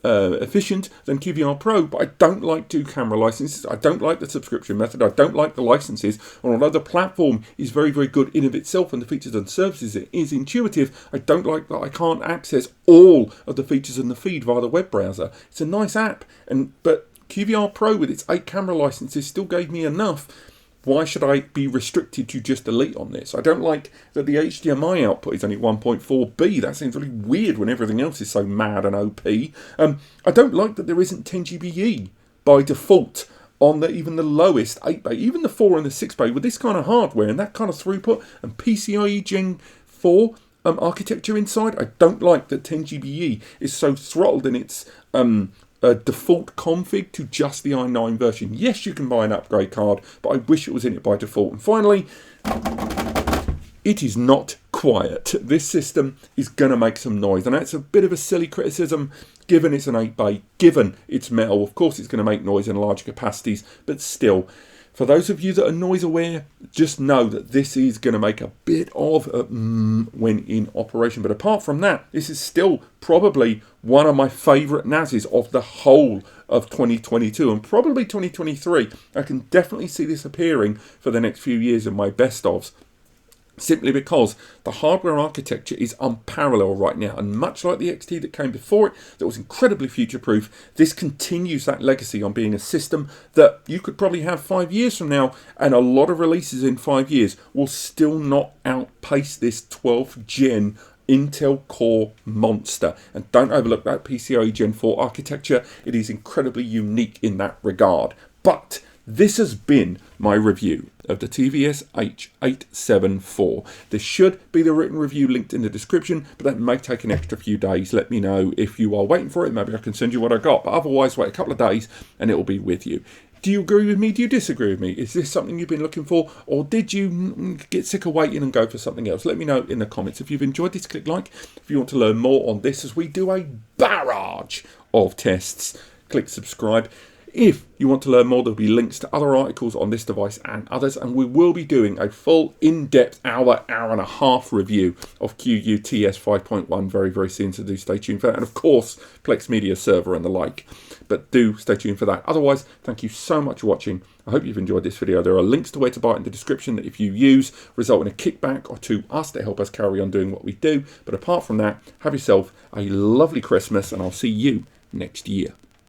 efficient than QVR Pro, but I don't like 2 camera licenses. I don't like the subscription method. I don't like the licenses. And although the platform is very, very good in of itself and the features and services, it is intuitive, I don't like that I can't access all of the features in the feed via the web browser. It's a nice app, but QVR Pro with its 8 camera licenses still gave me enough. Why should I be restricted to just Elite on this? I don't like that the HDMI output is only 1.4B. That seems really weird when everything else is so mad and OP. I don't like that there isn't 10GBE by default on even the lowest 8-bay, even the 4 and the 6-bay. With this kind of hardware and that kind of throughput and PCIe Gen 4 architecture inside, I don't like that 10GBE is so throttled in its default config to just the i9 version. Yes, you can buy an upgrade card, but I wish it was in it by default. And finally, it is not quiet. This system is going to make some noise, and that's a bit of a silly criticism given it's an 8-bay, given it's metal. Of course it's going to make noise in larger capacities, but still, for those of you that are noise aware, just know that this is going to make a bit of a when in operation. But apart from that, this is still probably one of my favourite NASes of the whole of 2022 and probably 2023. I can definitely see this appearing for the next few years in my best ofs, simply because the hardware architecture is unparalleled right now, and much like the XT that came before it that was incredibly future-proof, this continues that legacy on being a system that you could probably have 5 years from now, and a lot of releases in 5 years will still not outpace this 12th gen Intel Core monster. And don't overlook that PCIe Gen 4 architecture. It is incredibly unique in that regard. But this has been my review of the TVS-h874. There should be the written review linked in the description, but that may take an extra few days. Let me know if you are waiting for it. Maybe I can send you what I got, but otherwise wait a couple of days and it will be with you. Do you agree with me? Do you disagree with me? Is this something you've been looking for, or did you get sick of waiting and go for something else? Let me know in the comments. If you've enjoyed this, click like. If you want to learn more on this as we do a barrage of tests, click subscribe. If you want to learn more, there'll be links to other articles on this device and others, and we will be doing a full in-depth hour and a half review of QuTS 5.1 very, very soon, so do stay tuned for that. And of course, Plex Media server and the like, but do stay tuned for that. Otherwise, thank you so much for watching. I hope you've enjoyed this video. There are links to where to buy it in the description that if you use, result in a kickback or to us to help us carry on doing what we do. But apart from that, have yourself a lovely Christmas, and I'll see you next year.